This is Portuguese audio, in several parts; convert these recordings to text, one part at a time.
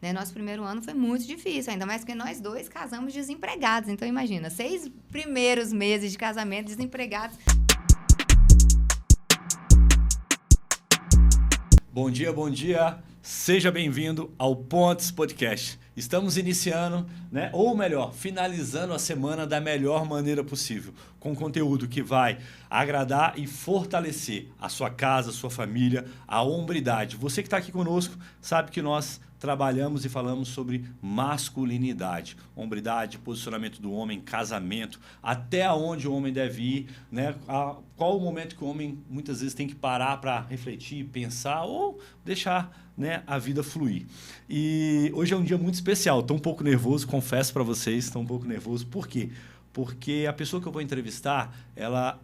né? Nosso primeiro ano foi muito difícil, ainda mais porque nós dois casamos desempregados. Então, imagina, 6 primeiros meses de casamento desempregados. Bom dia, bom dia. Seja bem-vindo ao Pontes Podcast. Estamos iniciando, né, ou melhor, finalizando a semana da melhor maneira possível, com conteúdo que vai agradar e fortalecer a sua casa, a sua família, a hombridade. Você que está aqui conosco sabe que nós trabalhamos e falamos sobre masculinidade, hombridade, posicionamento do homem, casamento, até onde o homem deve ir, né? Qual o momento que o homem muitas vezes tem que parar para refletir, pensar ou deixar, né, a vida fluir. E hoje é um dia muito especial, estou um pouco nervoso, confesso para vocês, estou um pouco nervoso. Por quê? Porque a pessoa que eu vou entrevistar, ela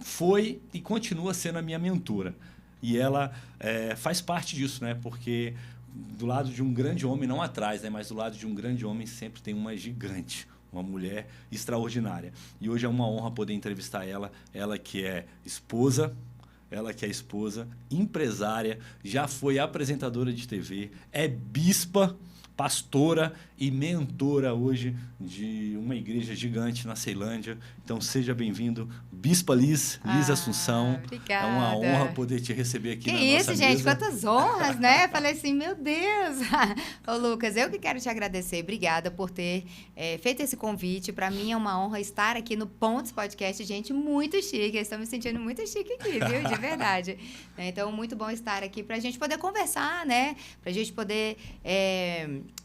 foi e continua sendo a minha mentora. E ela faz parte disso, né? Porque do lado de um grande homem, não atrás, né? Mas do lado de um grande homem sempre tem uma gigante, uma mulher extraordinária. E hoje é uma honra poder entrevistar ela que é esposa, empresária, já foi apresentadora de TV, é bispa, pastora e mentora hoje de uma igreja gigante na Ceilândia. Então, seja bem-vindo, Bispa Liz Assunção. Obrigada. É uma honra poder te receber aqui na nossa mesa. Que isso, gente, quantas honras, né? Falei assim, meu Deus. Ô, Lucas, eu que quero te agradecer. Obrigada por ter feito esse convite. Para mim é uma honra estar aqui no Pontes Podcast. Gente, muito chique. Eu estou me sentindo muito chique aqui, viu? De verdade. Então, muito bom estar aqui para a gente poder conversar, né? Para a gente poder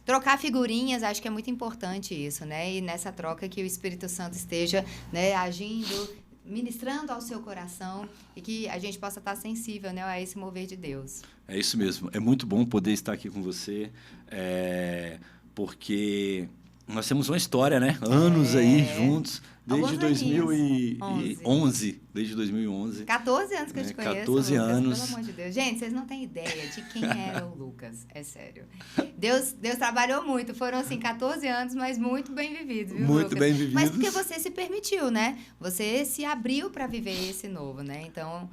trocar figurinhas. Acho que é muito importante isso, né? E nessa troca que o Espírito Santo esteja, né, agindo, ministrando ao seu coração e que a gente possa estar sensível, né, a esse mover de Deus. É isso mesmo. É muito bom poder estar aqui com você, porque nós temos uma história, né? Anos aí juntos, desde 2011. Desde 2011. 14 anos que eu te conheço, 14 Lucas, anos. pelo amor de Deus. Gente, vocês não têm ideia de quem era o Lucas, é sério. Deus trabalhou muito, foram assim 14 anos, mas muito bem vividos, viu, Muito Lucas? bem vividos. Mas porque você se permitiu, né? Você se abriu para viver esse novo, né? Então,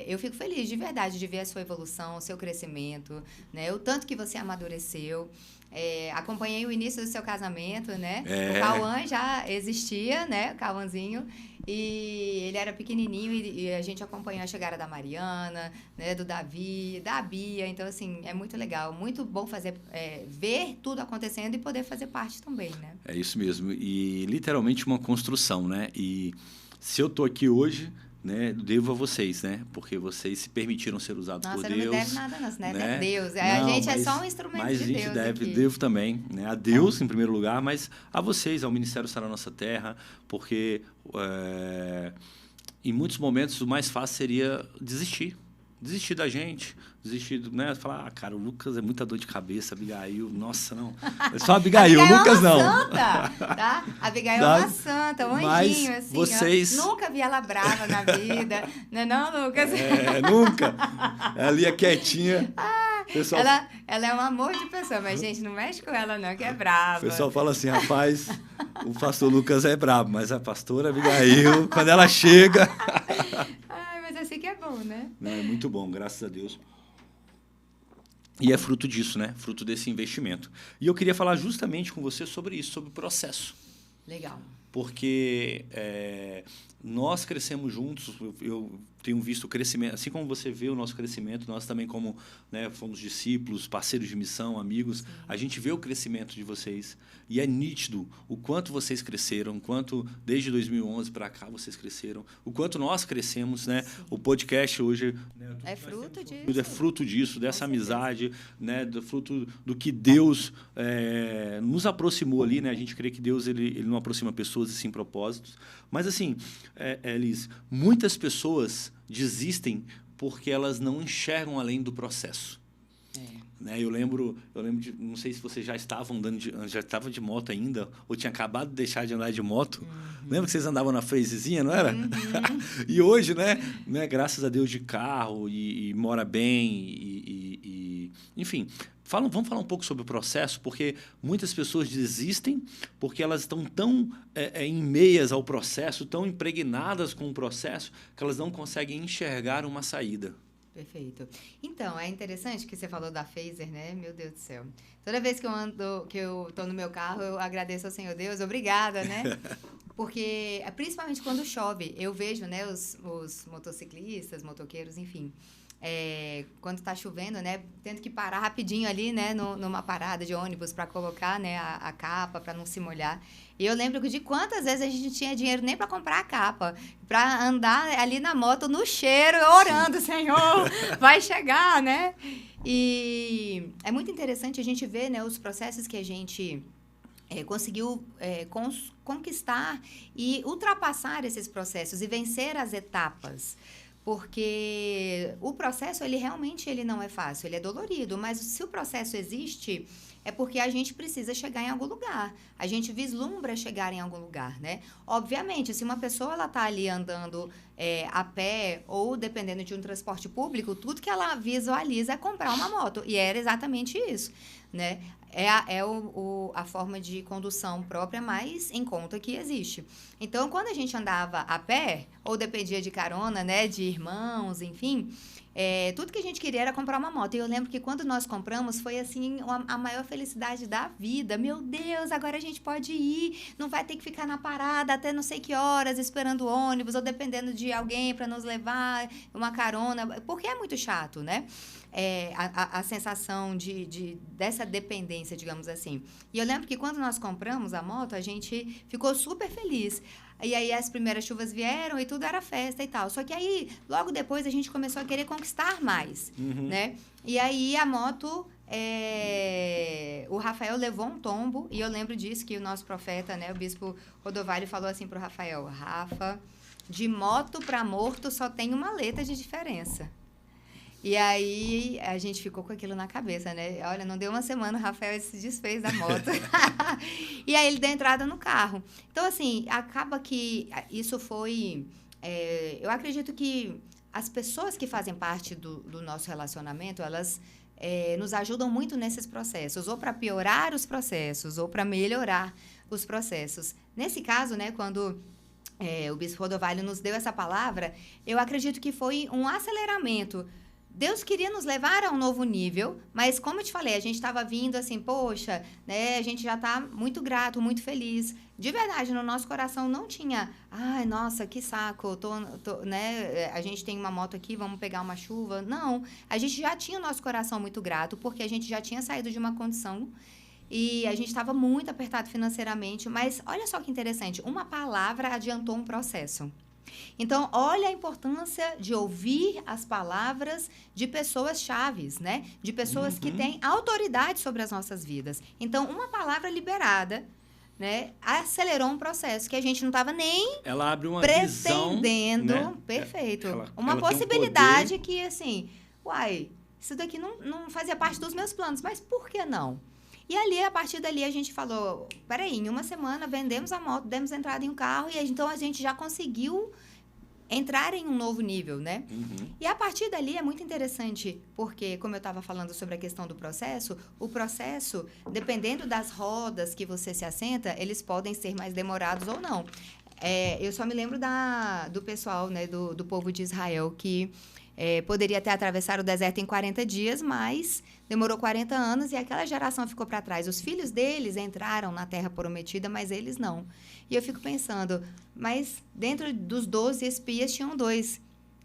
eu fico feliz de verdade de ver a sua evolução, o seu crescimento, né? O tanto que você amadureceu. Acompanhei o início do seu casamento, né? O Cauã já existia, né? O Cauãzinho. E ele era pequenininho e a gente acompanhou a chegada da Mariana, né? Do Davi, da Bia. Então, assim, é muito legal. Muito bom ver tudo acontecendo e poder fazer parte também, né? É isso mesmo. E literalmente uma construção, né? E se eu tô aqui hoje, né, devo a vocês, né? Porque vocês se permitiram ser usados por Deus. Nossa, não me deve nada, não, né? É Deus. Não, a gente é só um instrumento de Deus. Mas a gente devo também, né? A Deus, em primeiro lugar, mas a vocês, ao Ministério Sara Nossa Terra, porque em muitos momentos o mais fácil seria desistir da gente, né? Falar, cara, o Lucas é muita dor de cabeça, Abigail, nossa, não. É só Abigail, o Lucas não. Santa, tá? Abigail é uma santa, um anjinho, mas assim. Vocês... Nunca vi ela brava na vida, não, Lucas? Nunca. Ela ia quietinha. Pessoal... Ela é um amor de pessoa, mas, gente, não mexe com ela, não, que é brava. O pessoal fala assim, rapaz, o pastor Lucas é brabo, mas a pastora Abigail, quando ela chega... Mas assim que é bom, né? É muito bom, graças a Deus. E é fruto disso, né? Fruto desse investimento. E eu queria falar justamente com você sobre isso, sobre o processo. Legal. Porque nós crescemos juntos, eu tenho visto o crescimento, assim como você vê o nosso crescimento, nós também como, né, fomos discípulos, parceiros de missão, amigos, sim, a gente vê o crescimento de vocês e é nítido o quanto vocês cresceram, o quanto desde 2011 para cá vocês cresceram, o quanto nós crescemos, né? Sim. O podcast hoje, né, é fruto disso. É fruto disso, dessa amizade, né, do fruto do que Deus nos aproximou ali, né? A gente crê que Deus ele não aproxima pessoas e sim propósitos. Mas assim, Liz, muitas pessoas desistem porque elas não enxergam além do processo. Né? Eu lembro de, não sei se você já estava de moto ainda, ou tinha acabado de deixar de andar de moto. Uhum. Lembra que vocês andavam na freezezinha, não era? Uhum. E hoje, né, graças a Deus, de carro e mora bem, enfim. Vamos falar um pouco sobre o processo, porque muitas pessoas desistem porque elas estão tão em meias ao processo, tão impregnadas com o processo, que elas não conseguem enxergar uma saída. Perfeito. Então, é interessante que você falou da Phaser, né? Meu Deus do céu. Toda vez que eu tô no meu carro, eu agradeço ao Senhor Deus, obrigada, né? Porque, principalmente quando chove, eu vejo, né, os motociclistas, motoqueiros, enfim, quando tá chovendo, né, tendo que parar rapidinho ali, né, numa parada de ônibus para colocar, né, a capa para não se molhar. E eu lembro de quantas vezes a gente não tinha dinheiro nem para comprar a capa, para andar ali na moto no cheiro, orando, Senhor, vai chegar, né? E é muito interessante a gente ver, né, os processos que a gente conseguiu conquistar e ultrapassar esses processos e vencer as etapas. Porque o processo, ele realmente não é fácil, ele é dolorido, mas se o processo existe, é porque a gente precisa chegar em algum lugar. A gente vislumbra chegar em algum lugar, né? Obviamente, se uma pessoa ela tá ali andando a pé ou dependendo de um transporte público, tudo que ela visualiza é comprar uma moto. E era exatamente isso, né? É a forma de condução própria mais em conta que existe. Então, quando a gente andava a pé, ou dependia de carona, né, de irmãos, enfim, tudo que a gente queria era comprar uma moto. E eu lembro que quando nós compramos, foi, assim, a maior felicidade da vida. Meu Deus, agora a gente pode ir, não vai ter que ficar na parada até não sei que horas, esperando o ônibus, ou dependendo de alguém para nos levar uma carona, porque é muito chato, né? A sensação dessa dependência, digamos assim. E eu lembro que quando nós compramos a moto, a gente ficou super feliz. E aí as primeiras chuvas vieram e tudo era festa e tal. Só que aí, logo depois, a gente começou a querer conquistar mais, né? E aí a moto, o Rafael levou um tombo, e eu lembro disso, que o nosso profeta, né, o bispo Rodovalho, falou assim pro Rafael: Rafa, de moto para morto só tem uma letra de diferença. E aí, a gente ficou com aquilo na cabeça, né? Olha, não deu uma semana, o Rafael se desfez da moto. E aí, ele deu entrada no carro. Então, assim, acaba que isso foi... eu acredito que as pessoas que fazem parte do nosso relacionamento, elas nos ajudam muito nesses processos, ou para piorar os processos, ou para melhorar os processos. Nesse caso, né, quando... o Bispo Rodovalho nos deu essa palavra, eu acredito que foi um aceleramento. Deus queria nos levar a um novo nível, mas como eu te falei, a gente estava vindo assim, poxa, né, a gente já está muito grato, muito feliz. De verdade, no nosso coração não tinha, ai, nossa, que saco, né, a gente tem uma moto aqui, vamos pegar uma chuva. Não, a gente já tinha o nosso coração muito grato, porque a gente já tinha saído de uma condição e a gente estava muito apertado financeiramente, mas olha só que interessante, uma palavra adiantou um processo. Então, olha a importância de ouvir as palavras de pessoas chaves, né? De pessoas que têm autoridade sobre as nossas vidas. Então, uma palavra liberada, né, acelerou um processo que a gente não estava nem ela abre uma pretendendo. Visão, né? Perfeito. Uma possibilidade que, assim, uai, isso daqui não fazia parte dos meus planos, mas por que não? E ali, a partir dali, a gente falou, peraí, em uma semana vendemos a moto, demos entrada em um carro, e então a gente já conseguiu entrar em um novo nível, né? E a partir dali é muito interessante, porque, como eu estava falando sobre a questão do processo, o processo, dependendo das rodas que você se assenta, eles podem ser mais demorados ou não. Eu só me lembro do pessoal, né, do povo de Israel, que poderia ter atravessado o deserto em 40 dias, mas demorou 40 anos e aquela geração ficou para trás. Os filhos deles entraram na Terra Prometida, mas eles não. E eu fico pensando, mas dentro dos 12 espias tinham 2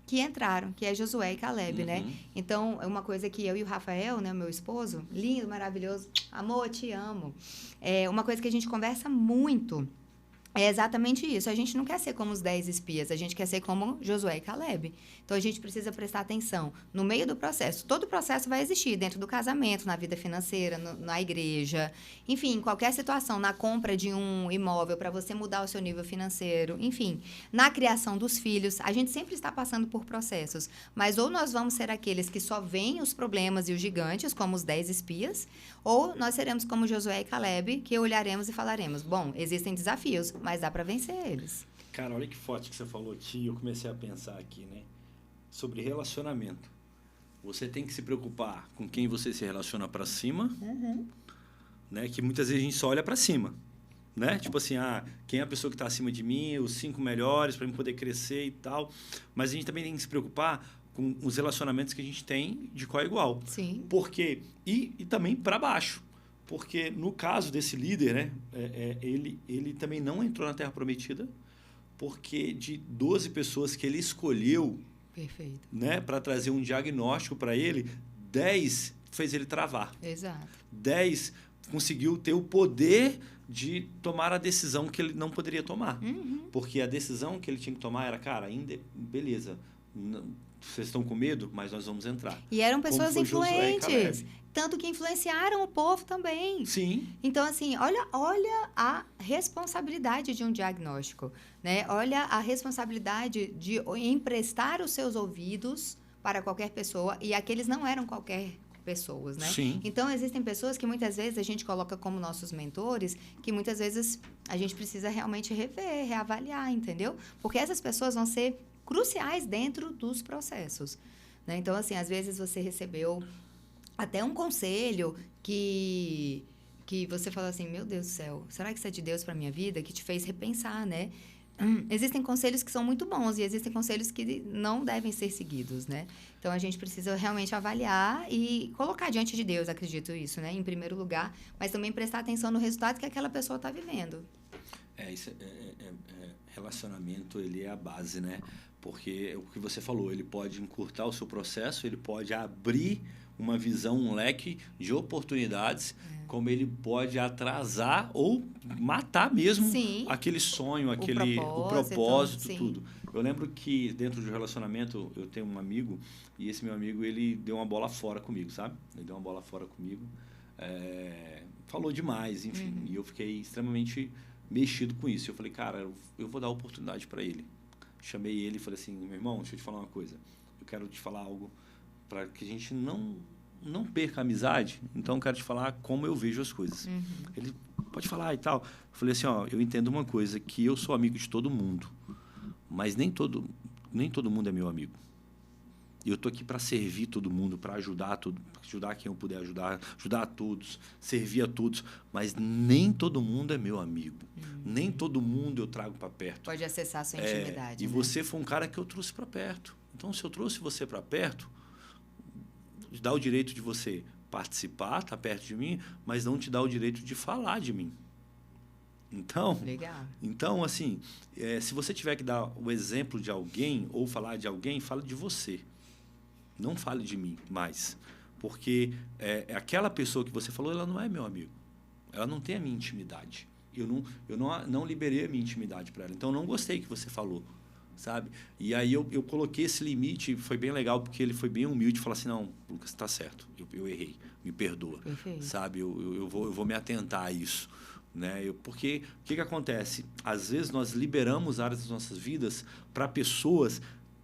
que entraram, que é Josué e Caleb, né? Então, é uma coisa que eu e o Rafael, né, meu esposo, lindo, maravilhoso, amor, te amo. É uma coisa que a gente conversa muito. É exatamente isso. A gente não quer ser como os 10 espias, a gente quer ser como Josué e Caleb. Então, a gente precisa prestar atenção no meio do processo. Todo o processo vai existir dentro do casamento, na vida financeira, na igreja, enfim, em qualquer situação, na compra de um imóvel para você mudar o seu nível financeiro, enfim, na criação dos filhos. A gente sempre está passando por processos, mas ou nós vamos ser aqueles que só veem os problemas e os gigantes, como os 10 espias, ou nós seremos como Josué e Caleb, que olharemos e falaremos, bom, existem desafios, mas dá para vencer eles. Cara, olha que forte que você falou aqui, eu comecei a pensar aqui, né? Sobre relacionamento. Você tem que se preocupar com quem você se relaciona para cima, né? Que muitas vezes a gente só olha para cima, né? Tipo assim, quem é a pessoa que está acima de mim, os 5 melhores para eu poder crescer e tal. Mas a gente também tem que se preocupar com os relacionamentos que a gente tem de qual é igual. Sim. Porque, e também para baixo. Porque no caso desse líder, né, ele também não entrou na Terra Prometida, porque de 12 pessoas que ele escolheu, Perfeito. né, para trazer um diagnóstico para ele, 10 fez ele travar. Exato. 10 conseguiu ter o poder de tomar a decisão que ele não poderia tomar. Porque a decisão que ele tinha que tomar era, cara, beleza, vocês estão com medo, mas nós vamos entrar. E eram pessoas influentes. Caleb. Tanto que influenciaram o povo também. Sim. Então, assim, olha a responsabilidade de um diagnóstico, né? Olha a responsabilidade de emprestar os seus ouvidos para qualquer pessoa. E aqueles não eram qualquer pessoas, né? Sim. Então, existem pessoas que muitas vezes a gente coloca como nossos mentores, que muitas vezes a gente precisa realmente rever, reavaliar, entendeu? Porque essas pessoas vão ser cruciais dentro dos processos, né? Então, assim, às vezes você recebeu até um conselho que você falou assim, meu Deus do céu, será que isso é de Deus para minha vida? Que te fez repensar, né? Existem conselhos que são muito bons e existem conselhos que não devem ser seguidos, né? Então, a gente precisa realmente avaliar e colocar diante de Deus, acredito isso, né? Em primeiro lugar, mas também prestar atenção no resultado que aquela pessoa está vivendo. Relacionamento, ele é a base, né? Porque o que você falou, ele pode encurtar o seu processo, ele pode abrir uma visão, um leque de oportunidades, como ele pode atrasar ou matar mesmo Sim. aquele sonho, o propósito, tudo. Eu lembro que dentro do relacionamento eu tenho um amigo e esse meu amigo, ele deu uma bola fora comigo, sabe? Ele deu uma bola fora comigo, falou demais, enfim, e eu fiquei extremamente mexido com isso. Eu falei, cara, eu vou dar oportunidade para ele. Chamei ele e falei assim, meu irmão, deixa eu te falar uma coisa. Eu quero te falar algo para que a gente não perca a amizade. Então, eu quero te falar como eu vejo as coisas. Ele pode falar e tal. Eu falei assim, ó, eu entendo uma coisa, que eu sou amigo de todo mundo, mas nem todo mundo é meu amigo. E eu estou aqui para servir todo mundo, para ajudar quem eu puder ajudar a todos, servir a todos, mas nem todo mundo é meu amigo. Nem todo mundo eu trago para perto. Pode acessar a sua intimidade. E né? você foi um cara que eu trouxe para perto. Então, se eu trouxe você para perto, dá o direito de você participar, estar perto de mim, mas não te dá o direito de falar de mim. Então, Legal. Então, assim, se você tiver que dar o exemplo de alguém ou falar de alguém, fala de você. Não fale de mim mais. Porque aquela pessoa que você falou, ela não é meu amigo. Ela não tem a minha intimidade. Eu não liberei a minha intimidade para ela. Então, eu não gostei que você falou, sabe? E aí, eu coloquei esse limite. Foi bem legal, porque ele foi bem humilde e falou assim, não, Lucas, está certo. Eu errei. Me perdoa. Perfeito. Sabe? Eu vou me atentar a isso. Né? Porque o que acontece? Às vezes, nós liberamos áreas das nossas vidas para pessoas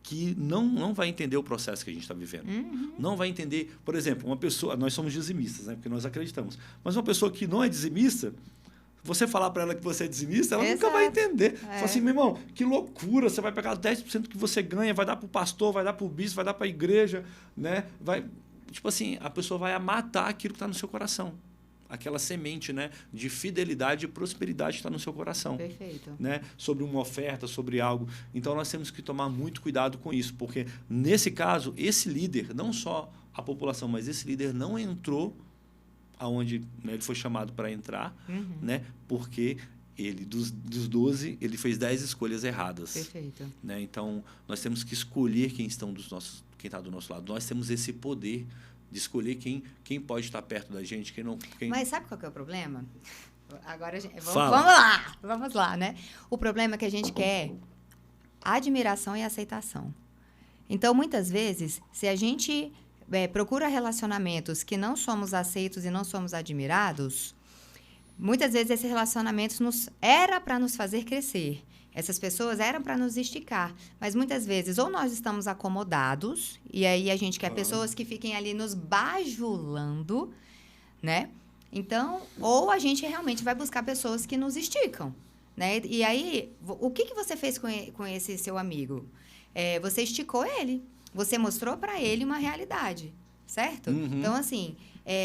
que não vai entender o processo que a gente está vivendo. Não vai entender, por exemplo, uma pessoa, nós somos dizimistas, né? Porque nós acreditamos, mas uma pessoa que não é dizimista, você falar para ela que você é dizimista, ela nunca vai entender. Fala assim, meu irmão, que loucura, você vai pegar 10% que você ganha, vai dar para o pastor, vai dar para o bispo, vai dar para a igreja, né? Tipo assim, a pessoa vai matar aquilo que está no seu coração. Aquela semente, né, de fidelidade e prosperidade que está no seu coração. Perfeito. Né, sobre uma oferta, sobre algo. Então, nós temos que tomar muito cuidado com isso, porque, nesse caso, esse líder, não só a população, mas esse líder não entrou aonde, né, ele foi chamado para entrar, né, porque ele, dos 12, ele fez 10 escolhas erradas. Perfeito. Né? Então, nós temos que escolher quem está do nosso lado. Nós temos esse poder de escolher quem pode estar perto da gente, quem não... Mas sabe qual que é o problema? Agora, vamos lá, né? O problema é que a gente quer admiração e aceitação. Então, muitas vezes, se a gente procura relacionamentos que não somos aceitos e não somos admirados, muitas vezes esses relacionamentos era para nos fazer crescer. Essas pessoas eram para nos esticar, mas muitas vezes ou nós estamos acomodados, e aí a gente quer pessoas que fiquem ali nos bajulando, né? Então, ou a gente realmente vai buscar pessoas que nos esticam, né? E aí, o que você fez com esse seu amigo? Você esticou ele, você mostrou para ele uma realidade, certo? Então, assim,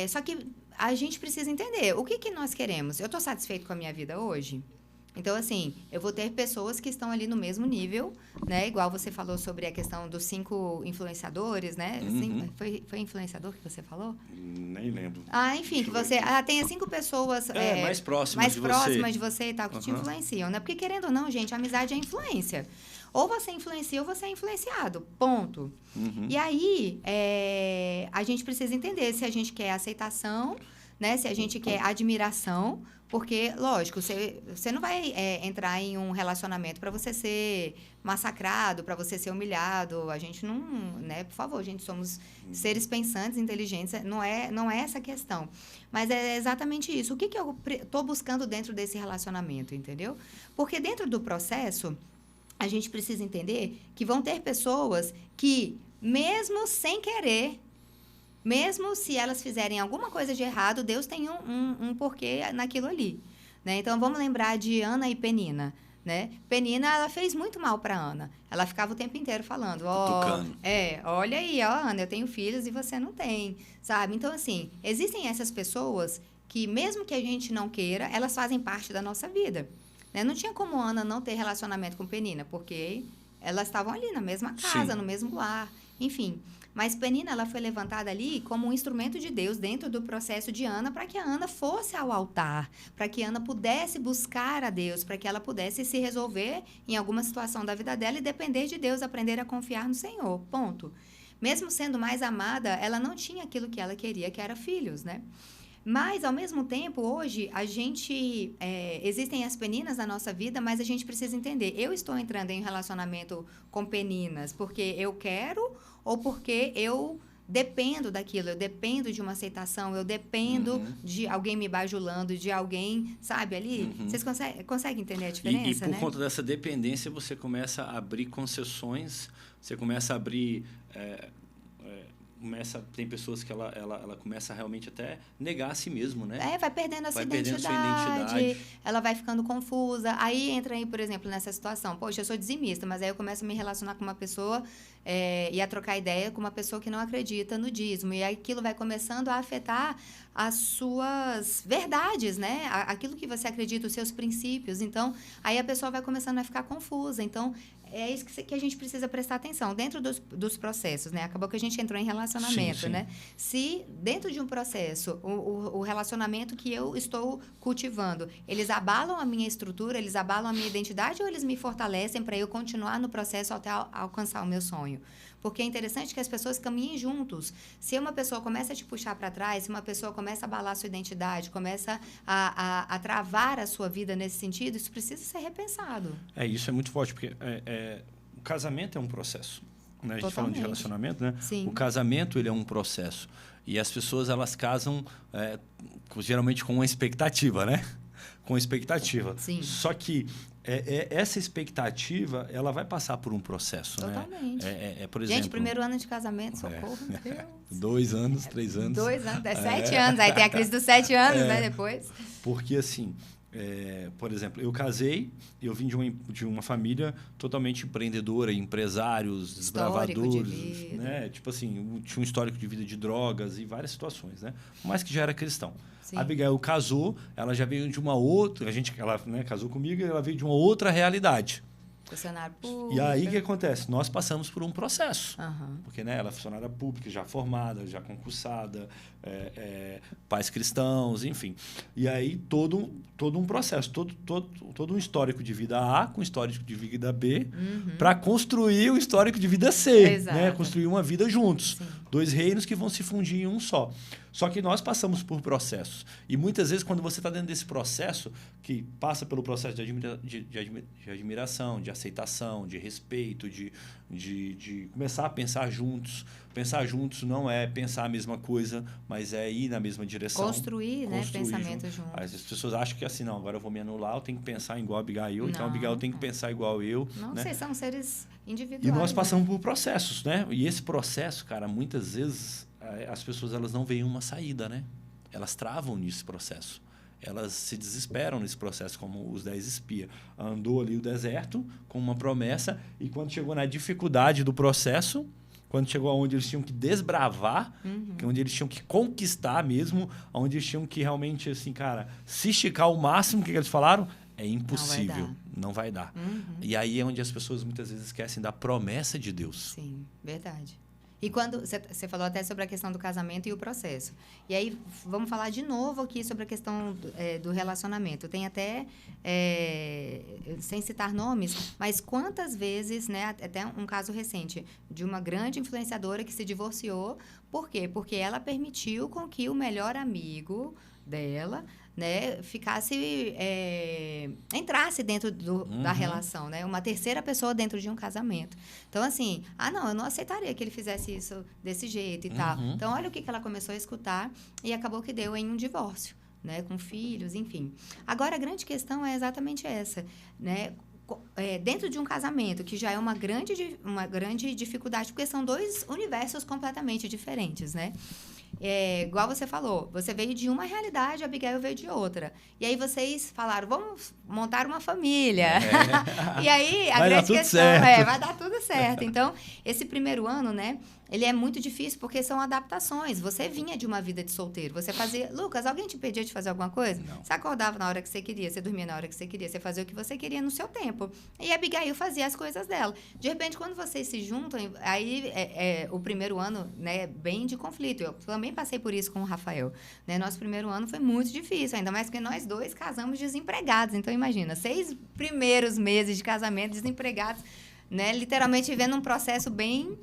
só que a gente precisa entender, o que nós queremos? Eu estou satisfeito com a minha vida hoje? Então, assim, eu vou ter pessoas que estão ali no mesmo nível, né? Igual você falou sobre a questão dos 5 influenciadores, né? Foi influenciador que você falou? Nem lembro. Enfim, que você tenha 5 pessoas mais próximas de você e tal, que te influenciam, né? Porque, querendo ou não, gente, a amizade é influência. Ou você influencia ou você é influenciado. Ponto. E aí, a gente precisa entender se a gente quer aceitação, né? Se a gente quer admiração. Porque, lógico, você não vai entrar em um relacionamento para você ser massacrado, para você ser humilhado. A gente não, né? Por favor, gente, somos seres pensantes, inteligentes. Não é essa a questão. Mas é exatamente isso. O que eu estou buscando dentro desse relacionamento, entendeu? Porque dentro do processo, a gente precisa entender que vão ter pessoas que, mesmo sem querer, mesmo se elas fizerem alguma coisa de errado, Deus tem um porquê naquilo ali, né? Então, vamos lembrar de Ana e Penina, né? Penina, ela fez muito mal para Ana. Ela ficava o tempo inteiro falando, olha aí, Ana, eu tenho filhos e você não tem, sabe? Então, assim, existem essas pessoas que, mesmo que a gente não queira, elas fazem parte da nossa vida, né? Não tinha como Ana não ter relacionamento com Penina, porque elas estavam ali na mesma casa, no mesmo lar, enfim. Mas Penina, ela foi levantada ali como um instrumento de Deus dentro do processo de Ana, para que a Ana fosse ao altar, para que Ana pudesse buscar a Deus, para que ela pudesse se resolver em alguma situação da vida dela e depender de Deus, aprender a confiar no Senhor, ponto. Mesmo sendo mais amada, ela não tinha aquilo que ela queria, que era filhos, né? Mas, ao mesmo tempo, hoje, existem as peninas na nossa vida, mas a gente precisa entender. Eu estou entrando em relacionamento com peninas porque eu quero ou porque eu dependo daquilo, eu dependo de uma aceitação, eu dependo de alguém me bajulando, de alguém, sabe, ali? Vocês conseguem entender a diferença, e por conta dessa dependência, você começa a abrir concessões, você começa a abrir... tem pessoas que ela começa a realmente até negar a si mesmo, né? Vai perdendo a sua identidade, ela vai ficando confusa. Aí entra aí, por exemplo, nessa situação. Poxa, eu sou dizimista, mas aí eu começo a me relacionar com uma pessoa e a trocar ideia com uma pessoa que não acredita no dízimo. E aí aquilo vai começando a afetar as suas verdades, né? Aquilo que você acredita, os seus princípios. Então, aí a pessoa vai começando a ficar confusa. Então, é isso que a gente precisa prestar atenção dentro dos processos, né? Acabou que a gente entrou em relacionamento, né? Se dentro de um processo, o relacionamento que eu estou cultivando, eles abalam a minha estrutura, eles abalam a minha identidade ou eles me fortalecem para eu continuar no processo até alcançar o meu sonho? Porque é interessante que as pessoas caminhem juntos. Se uma pessoa começa a te puxar para trás, se uma pessoa começa a abalar a sua identidade, começa a travar a sua vida nesse sentido, isso precisa ser repensado. Isso é muito forte, porque o casamento é um processo. Né? A gente falando de relacionamento, né? Sim. O casamento ele é um processo. E as pessoas elas casam geralmente com uma expectativa, né? Com expectativa. Sim. Só que essa expectativa, ela vai passar por um processo. Totalmente. Né? Por exemplo, gente, primeiro ano de casamento, socorro, meu Deus. 2 anos, 3 anos. 2 anos, 7 anos. Aí tem a crise dos 7 anos, né, depois. Porque, assim, por exemplo, eu casei, eu vim de uma família totalmente empreendedora, empresários, desbravadores. Né? Tipo assim, tinha um histórico de vida de drogas e várias situações, né? Mas que já era cristão. Sim. A Abigail casou, ela já veio de uma outra... Ela casou comigo e ela veio de uma outra realidade. Funcionário público. E aí, o que acontece? Nós passamos por um processo. Uhum. Porque ela é funcionária pública, já formada, já concursada, pais cristãos, enfim. E aí, todo um processo, todo um histórico de vida A com histórico de vida B, para construir o histórico de vida C. Né? Construir uma vida juntos. Sim. 2 reinos que vão se fundir em um só. Só que nós passamos por processos. E muitas vezes, quando você está dentro desse processo, que passa pelo processo de admiração, de aceitação, de respeito, de começar a pensar juntos. Pensar juntos não é pensar a mesma coisa, mas é ir na mesma direção. Construir, né? Pensamento junto. As pessoas acham que assim, não, agora eu vou me anular, eu tenho que pensar igual a Abigail, então a Abigail tem que pensar igual eu. Não, né? Vocês são seres individuais. E nós passamos por processos, né? E esse processo, cara, muitas vezes as pessoas elas não veem uma saída, né? Elas travam nesse processo. Elas se desesperam nesse processo, como os 10 espias. Andou ali o deserto com uma promessa e quando chegou na dificuldade do processo, quando chegou aonde eles tinham que desbravar, onde eles tinham que conquistar mesmo, onde eles tinham que realmente, assim, cara, se esticar ao máximo, o que eles falaram? é impossível, não vai dar. E aí é onde as pessoas muitas vezes esquecem da promessa de Deus. Sim, verdade. E quando você falou até sobre a questão do casamento e o processo. E aí, vamos falar de novo aqui sobre a questão do relacionamento. Tem até, sem citar nomes, mas quantas vezes, né, até um caso recente, de uma grande influenciadora que se divorciou. Por quê? Porque ela permitiu com que o melhor amigo dela, né, entrasse dentro da relação, né? Uma terceira pessoa dentro de um casamento. Então, assim, eu não aceitaria que ele fizesse isso desse jeito e tal. Então, olha o que ela começou a escutar e acabou que deu em um divórcio, né? Com filhos, enfim. Agora, a grande questão é exatamente essa, né? Dentro de um casamento, que já é uma grande dificuldade, porque são dois universos completamente diferentes, né? Igual você falou, você veio de uma realidade, a Abigail veio de outra. E aí vocês falaram, vamos montar uma família. E aí, a grande questão vai dar tudo certo. Então, esse primeiro ano, né, ele é muito difícil porque são adaptações. Você vinha de uma vida de solteiro, você fazia... Lucas, alguém te impedia de fazer alguma coisa? Não. Você acordava na hora que você queria, você dormia na hora que você queria, você fazia o que você queria no seu tempo. E a Abigail fazia as coisas dela. De repente, quando vocês se juntam, aí o primeiro ano, né, bem de conflito. Eu também passei por isso com o Rafael. Né? Nosso primeiro ano foi muito difícil, ainda mais que nós dois casamos desempregados. Então, imagina, 6 primeiros meses de casamento desempregados, né? Literalmente vivendo um processo bem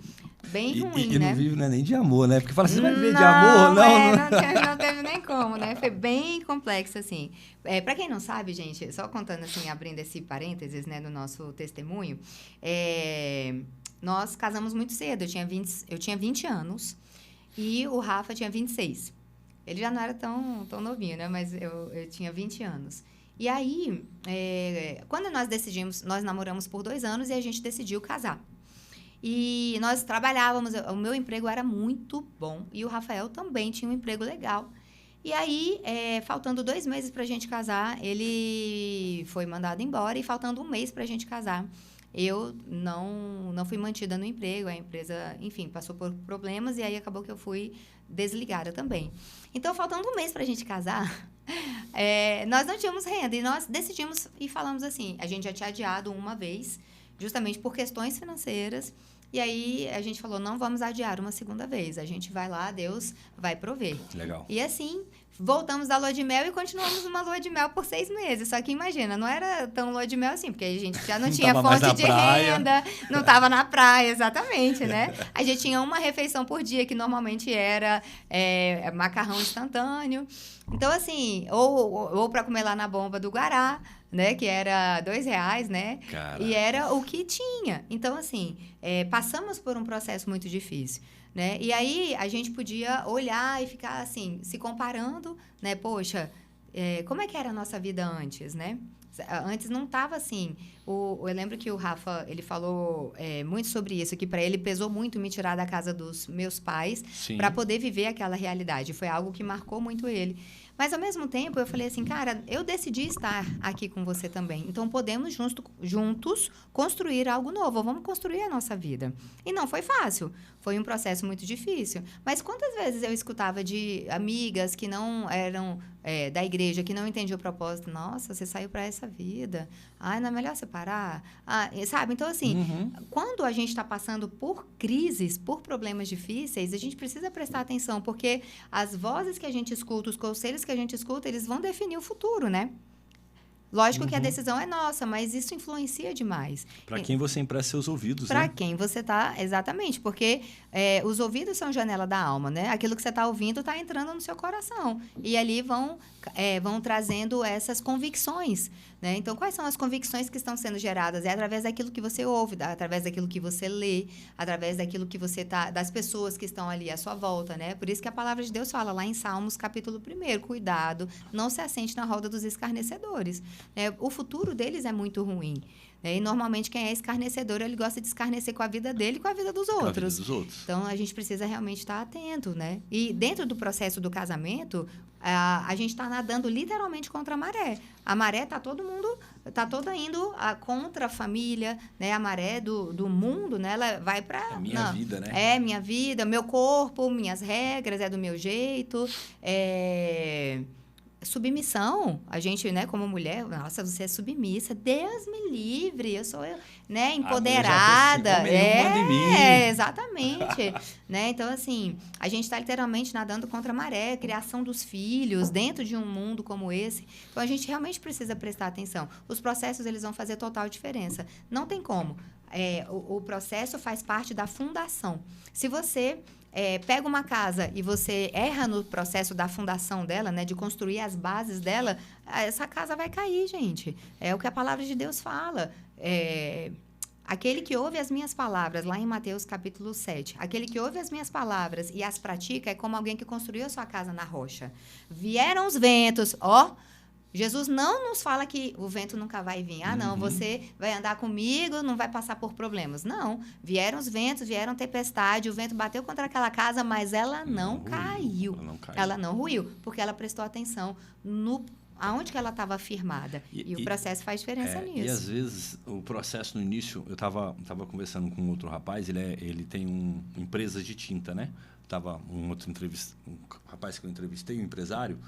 ruim, e né? não vive nem de amor, né? Porque fala, você vai viver de amor? Não teve nem como, né? Foi bem complexo, assim. Para quem não sabe, gente, só contando assim, abrindo esse parênteses, né, no nosso testemunho, nós casamos muito cedo. Eu tinha 20 anos e o Rafa tinha 26. Ele já não era tão novinho, né? Mas eu tinha 20 anos. E aí, quando nós namoramos por 2 anos e a gente decidiu casar. E nós trabalhávamos, o meu emprego era muito bom e o Rafael também tinha um emprego legal. E aí, faltando 2 meses pra gente casar, ele foi mandado embora e faltando 1 mês pra gente casar, eu não fui mantida no emprego, a empresa, enfim, passou por problemas e aí acabou que eu fui desligada também. Então, faltando 1 mês pra gente casar, nós não tínhamos renda e nós decidimos e falamos assim, a gente já tinha adiado uma vez, justamente por questões financeiras, e aí a gente falou, não vamos adiar uma segunda vez, a gente vai lá, Deus vai prover. Legal. E assim, voltamos da lua de mel e continuamos numa lua de mel por 6 meses. Só que imagina, não era tão lua de mel assim, porque a gente já não tinha fonte de renda, não estava na praia, exatamente, né? A gente tinha uma refeição por dia, que normalmente era macarrão instantâneo. Então, assim, ou para comer lá na bomba do Guará, né? Que era R$2, né? Caraca. E era o que tinha. Então, assim, passamos por um processo muito difícil. Né? E aí, a gente podia olhar e ficar, assim, se comparando, né? Poxa, como é que era a nossa vida antes, né? Antes não estava assim. Eu lembro que o Rafa, ele falou muito sobre isso, que para ele pesou muito me tirar da casa dos meus pais para poder viver aquela realidade. Foi algo que marcou muito ele. Mas, ao mesmo tempo, eu falei assim, cara, eu decidi estar aqui com você também. Então, podemos juntos construir algo novo. Vamos construir a nossa vida. E não foi fácil. Foi um processo muito difícil. Mas quantas vezes eu escutava de amigas que não eram da igreja, que não entendiam o propósito. Nossa, você saiu para essa vida. Ai, não é melhor separar? Sabe? Então, assim, quando a gente está passando por crises, por problemas difíceis, a gente precisa prestar atenção, porque as vozes que a gente escuta, os conselhos que a gente escuta, eles vão definir o futuro, né? Lógico que a decisão é nossa, mas isso influencia demais. Para quem você empresta seus ouvidos, Para né? quem você está, exatamente, porque os ouvidos são janela da alma, né? Aquilo que você está ouvindo está entrando no seu coração. E ali vão trazendo essas convicções, né? Então, quais são as convicções que estão sendo geradas? É através daquilo que você ouve, através daquilo que você lê, através daquilo que você das pessoas que estão ali à sua volta, né? Por isso que a palavra de Deus fala lá em Salmos, capítulo 1, cuidado, não se assente na roda dos escarnecedores. O futuro deles é muito ruim. E, normalmente, quem é escarnecedor, ele gosta de escarnecer com a vida dele e com a vida dos outros. Com a vida dos outros. Então, a gente precisa realmente estar atento, né? E dentro do processo do casamento, a gente está nadando literalmente contra a maré. A maré está toda indo contra a família, né? A maré do mundo, né? Ela vai para... É minha vida, né? É minha vida, meu corpo, minhas regras, é do meu jeito, submissão, a gente, né, como mulher, nossa, você é submissa, Deus me livre, eu sou, né, empoderada. Assim, manda em mim. Exatamente. Né? Então, assim, a gente está literalmente nadando contra a maré, a criação dos filhos dentro de um mundo como esse. Então, a gente realmente precisa prestar atenção. Os processos, eles vão fazer total diferença. Não tem como. O processo faz parte da fundação. Se você pega uma casa e você erra no processo da fundação dela, né, de construir as bases dela, essa casa vai cair, gente. É o que a palavra de Deus fala. Aquele que ouve as minhas palavras, lá em Mateus capítulo 7, aquele que ouve as minhas palavras e as pratica é como alguém que construiu a sua casa na rocha. Vieram os ventos, Jesus não nos fala que o vento nunca vai vir. Não, você vai andar comigo, não vai passar por problemas. Não, vieram os ventos, vieram tempestade, o vento bateu contra aquela casa, mas ela não caiu. Ela não ruiu, porque ela prestou atenção aonde que ela estava firmada. E o processo faz diferença nisso. E às vezes, o processo no início, eu estava conversando com outro rapaz, ele tem empresas de tinta, né? Tava um rapaz que eu entrevistei, um empresário,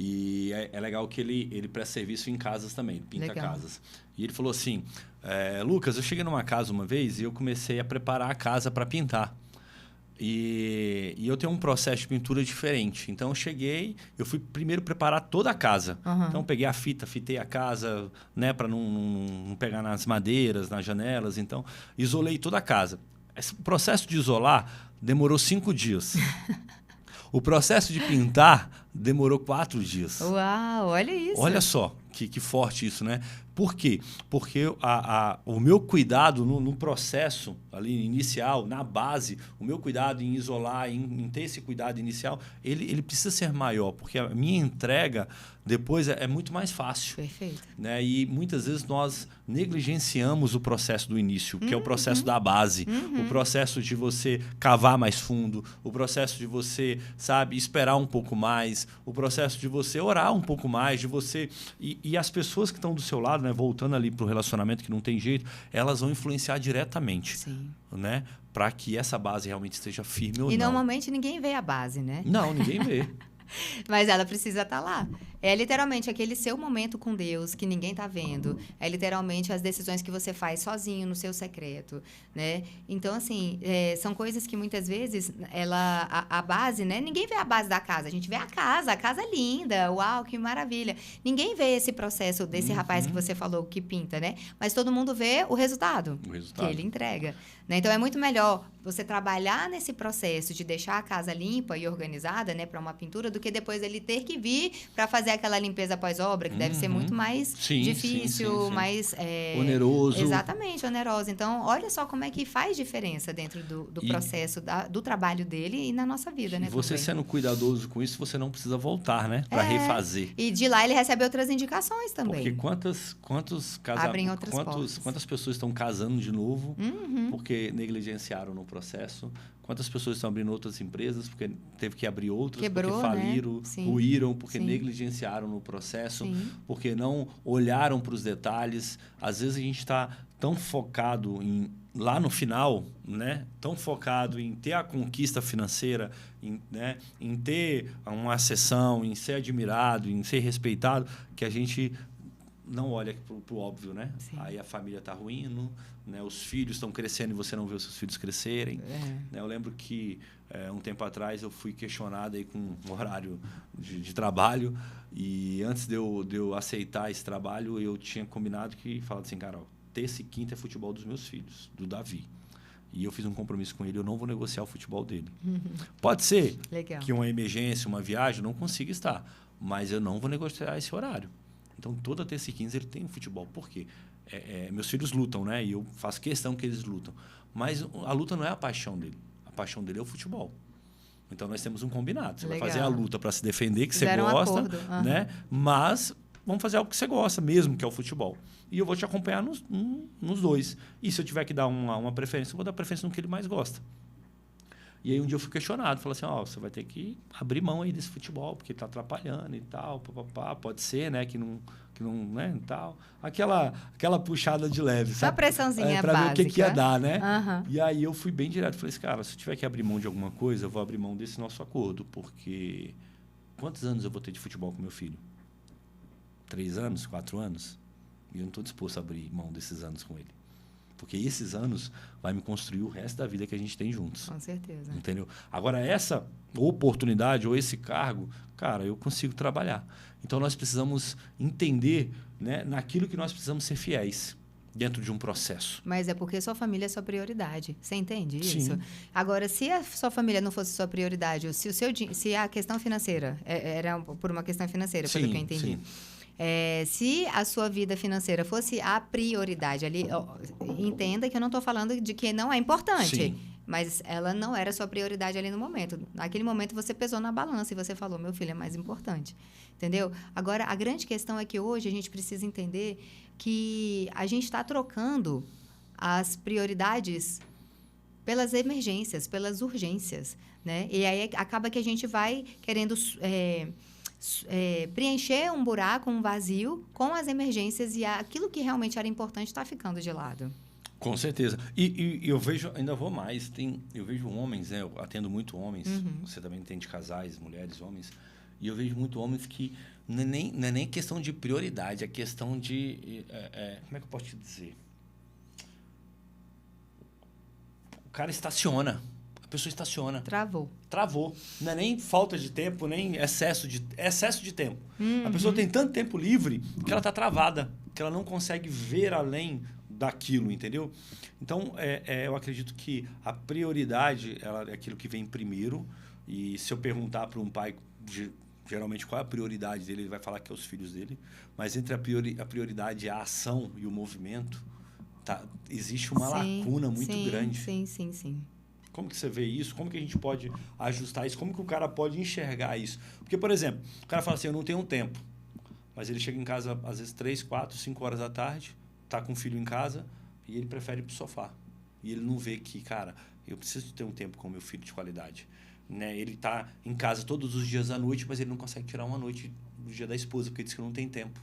e é legal que ele presta serviço em casas também, ele pinta casas. E ele falou assim, Lucas, eu cheguei numa casa uma vez e eu comecei a preparar a casa para pintar. E eu tenho um processo de pintura diferente. Então, eu fui primeiro preparar toda a casa. Então, peguei a fitei a casa, né, para não pegar nas madeiras, nas janelas. Então, isolei toda a casa. Esse processo de isolar demorou 5 dias. O processo de pintar demorou 4 dias. Uau, olha isso. Olha só que forte isso, né? Por quê? Porque o meu cuidado no processo ali inicial, na base, o meu cuidado em isolar, em ter esse cuidado inicial, ele precisa ser maior, porque a minha entrega depois é muito mais fácil. Perfeito. Né? E muitas vezes nós negligenciamos o processo do início, que é o processo da base, o processo de você cavar mais fundo, o processo de você, esperar um pouco mais, o processo de você orar um pouco mais, de você... E as pessoas que estão do seu lado, né, voltando ali para o relacionamento que não tem jeito, elas vão influenciar diretamente. Sim. Né? Para que essa base realmente esteja firme ou não. E normalmente ninguém vê a base, né? Não, ninguém vê. Mas ela precisa estar lá. É literalmente aquele seu momento com Deus que ninguém está vendo. É literalmente as decisões que você faz sozinho, no seu secreto, né? Então, assim, são coisas que muitas vezes a base, né? Ninguém vê a base da casa. A gente vê a casa linda. Uau, que maravilha. Ninguém vê esse processo desse rapaz que você falou que pinta, né? Mas todo mundo vê o resultado. Que ele entrega. Né? Então, é muito melhor você trabalhar nesse processo de deixar a casa limpa e organizada, né? Para uma pintura, do que depois ele ter que vir para fazer aquela limpeza pós-obra, que deve ser muito mais difícil, sim. Mais... oneroso. Exatamente, oneroso. Então, olha só como é que faz diferença dentro do processo do trabalho dele e na nossa vida, né? Você também. Sendo cuidadoso com isso, você não precisa voltar, né? Para refazer. E de lá ele recebe outras indicações também. Porque quantas pessoas estão casando de novo porque negligenciaram no processo? Quantas pessoas estão abrindo outras empresas porque teve que abrir outras, porque faliram, né? Ruíram, porque negligenciaram no processo, porque não olharam para os detalhes. Às vezes a gente está tão focado lá no final, né? Tão focado em ter a conquista financeira, em ter uma acessão, em ser admirado, em ser respeitado, que a gente não olha para o óbvio, né? Sim. Aí a família está ruindo, né? Os filhos estão crescendo e você não vê os seus filhos crescerem. Né? Eu lembro que um tempo atrás eu fui questionado aí com um horário de trabalho e antes de eu aceitar esse trabalho, eu tinha combinado que falava assim, cara, terça e quinta é futebol dos meus filhos, do Davi. E eu fiz um compromisso com ele, eu não vou negociar o futebol dele. Pode ser que uma emergência, uma viagem, eu não consiga estar, mas eu não vou negociar esse horário. Então, toda terça e quinta ele tem futebol. Por quê? Meus filhos lutam, né? E eu faço questão que eles lutam. Mas a luta não é a paixão dele. A paixão dele é o futebol. Então, nós temos um combinado. Você vai fazer a luta para se defender, que você gosta, né? Mas vamos fazer algo que você gosta mesmo, que é o futebol. E eu vou te acompanhar nos dois. E se eu tiver que dar uma preferência, eu vou dar preferência no que ele mais gosta. E aí um dia eu fui questionado, falei assim, você vai ter que abrir mão aí desse futebol, porque está atrapalhando e tal, pode ser, né, que não, né, e tal. Aquela puxada de leve, sabe? Só a pressãozinha para básica. ver o que ia dar, né? E aí eu fui bem direto, falei assim, cara, se eu tiver que abrir mão de alguma coisa, eu vou abrir mão desse nosso acordo, porque quantos anos eu vou ter de futebol com meu filho? 3 anos, 4 anos. E eu não estou disposto a abrir mão desses anos com ele. Porque esses anos vai me construir o resto da vida que a gente tem juntos. Com certeza. Entendeu? Agora, essa oportunidade ou esse cargo, cara, eu consigo trabalhar. Então, nós precisamos entender, né, naquilo que nós precisamos ser fiéis dentro de um processo. Mas é porque sua família é sua prioridade. Você entende Sim. isso? Agora, se a sua família não fosse sua prioridade, ou se a questão financeira era por uma questão financeira, pelo que eu entendi. Sim. Se a sua vida financeira fosse a prioridade ali, entenda que eu não estou falando de que não é importante, Sim. mas ela não era a sua prioridade ali no momento. Naquele momento você pesou na balança e você falou, meu filho, é mais importante. Entendeu? Agora, a grande questão é que hoje a gente precisa entender que a gente está trocando as prioridades pelas emergências, pelas urgências, né? E aí acaba que a gente vai querendo preencher um buraco, um vazio com as emergências e aquilo que realmente era importante está ficando de lado. Com certeza. E eu vejo, ainda vou mais, eu vejo homens, né? Eu atendo muito homens, você também entende casais, mulheres, homens, e eu vejo muito homens que não é nem questão de prioridade, é questão de... como é que eu posso te dizer? O cara estaciona. A pessoa estaciona. Travou. Não é nem falta de tempo, nem excesso de tempo. A pessoa tem tanto tempo livre que ela está travada, que ela não consegue ver além daquilo, entendeu? Então, eu acredito que a prioridade ela é aquilo que vem primeiro. E se eu perguntar para um pai, geralmente, qual é a prioridade dele, ele vai falar que é os filhos dele. Mas entre a prioridade e a ação e o movimento, existe uma lacuna muito grande. Sim. Como que você vê isso? Como que a gente pode ajustar isso? Como que o cara pode enxergar isso? Porque, por exemplo, o cara fala assim, eu não tenho tempo. Mas ele chega em casa, às vezes, 3, 4, 5 horas da tarde, tá com o filho em casa e ele prefere ir pro sofá. E ele não vê que, cara, eu preciso ter um tempo com o meu filho de qualidade. Né? Ele tá em casa todos os dias à noite, mas ele não consegue tirar uma noite do dia da esposa, porque ele diz que não tem tempo.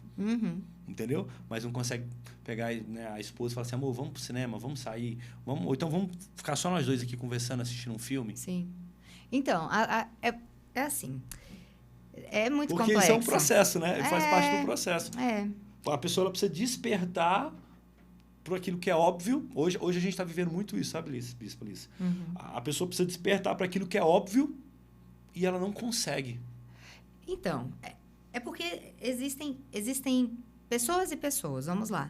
Entendeu? Mas não consegue pegar, né, a esposa e falar assim, amor, vamos pro cinema, vamos sair, ou então vamos ficar só nós dois aqui conversando, assistindo um filme. Sim. Então, é assim, é muito porque complexo. Porque isso é um processo, né? Faz parte do processo. É. A pessoa ela precisa despertar por aquilo que é óbvio. Hoje a gente está vivendo muito isso, sabe, Bispa Liz? A pessoa precisa despertar para aquilo que é óbvio e ela não consegue. Então, é porque existem pessoas e pessoas, vamos lá.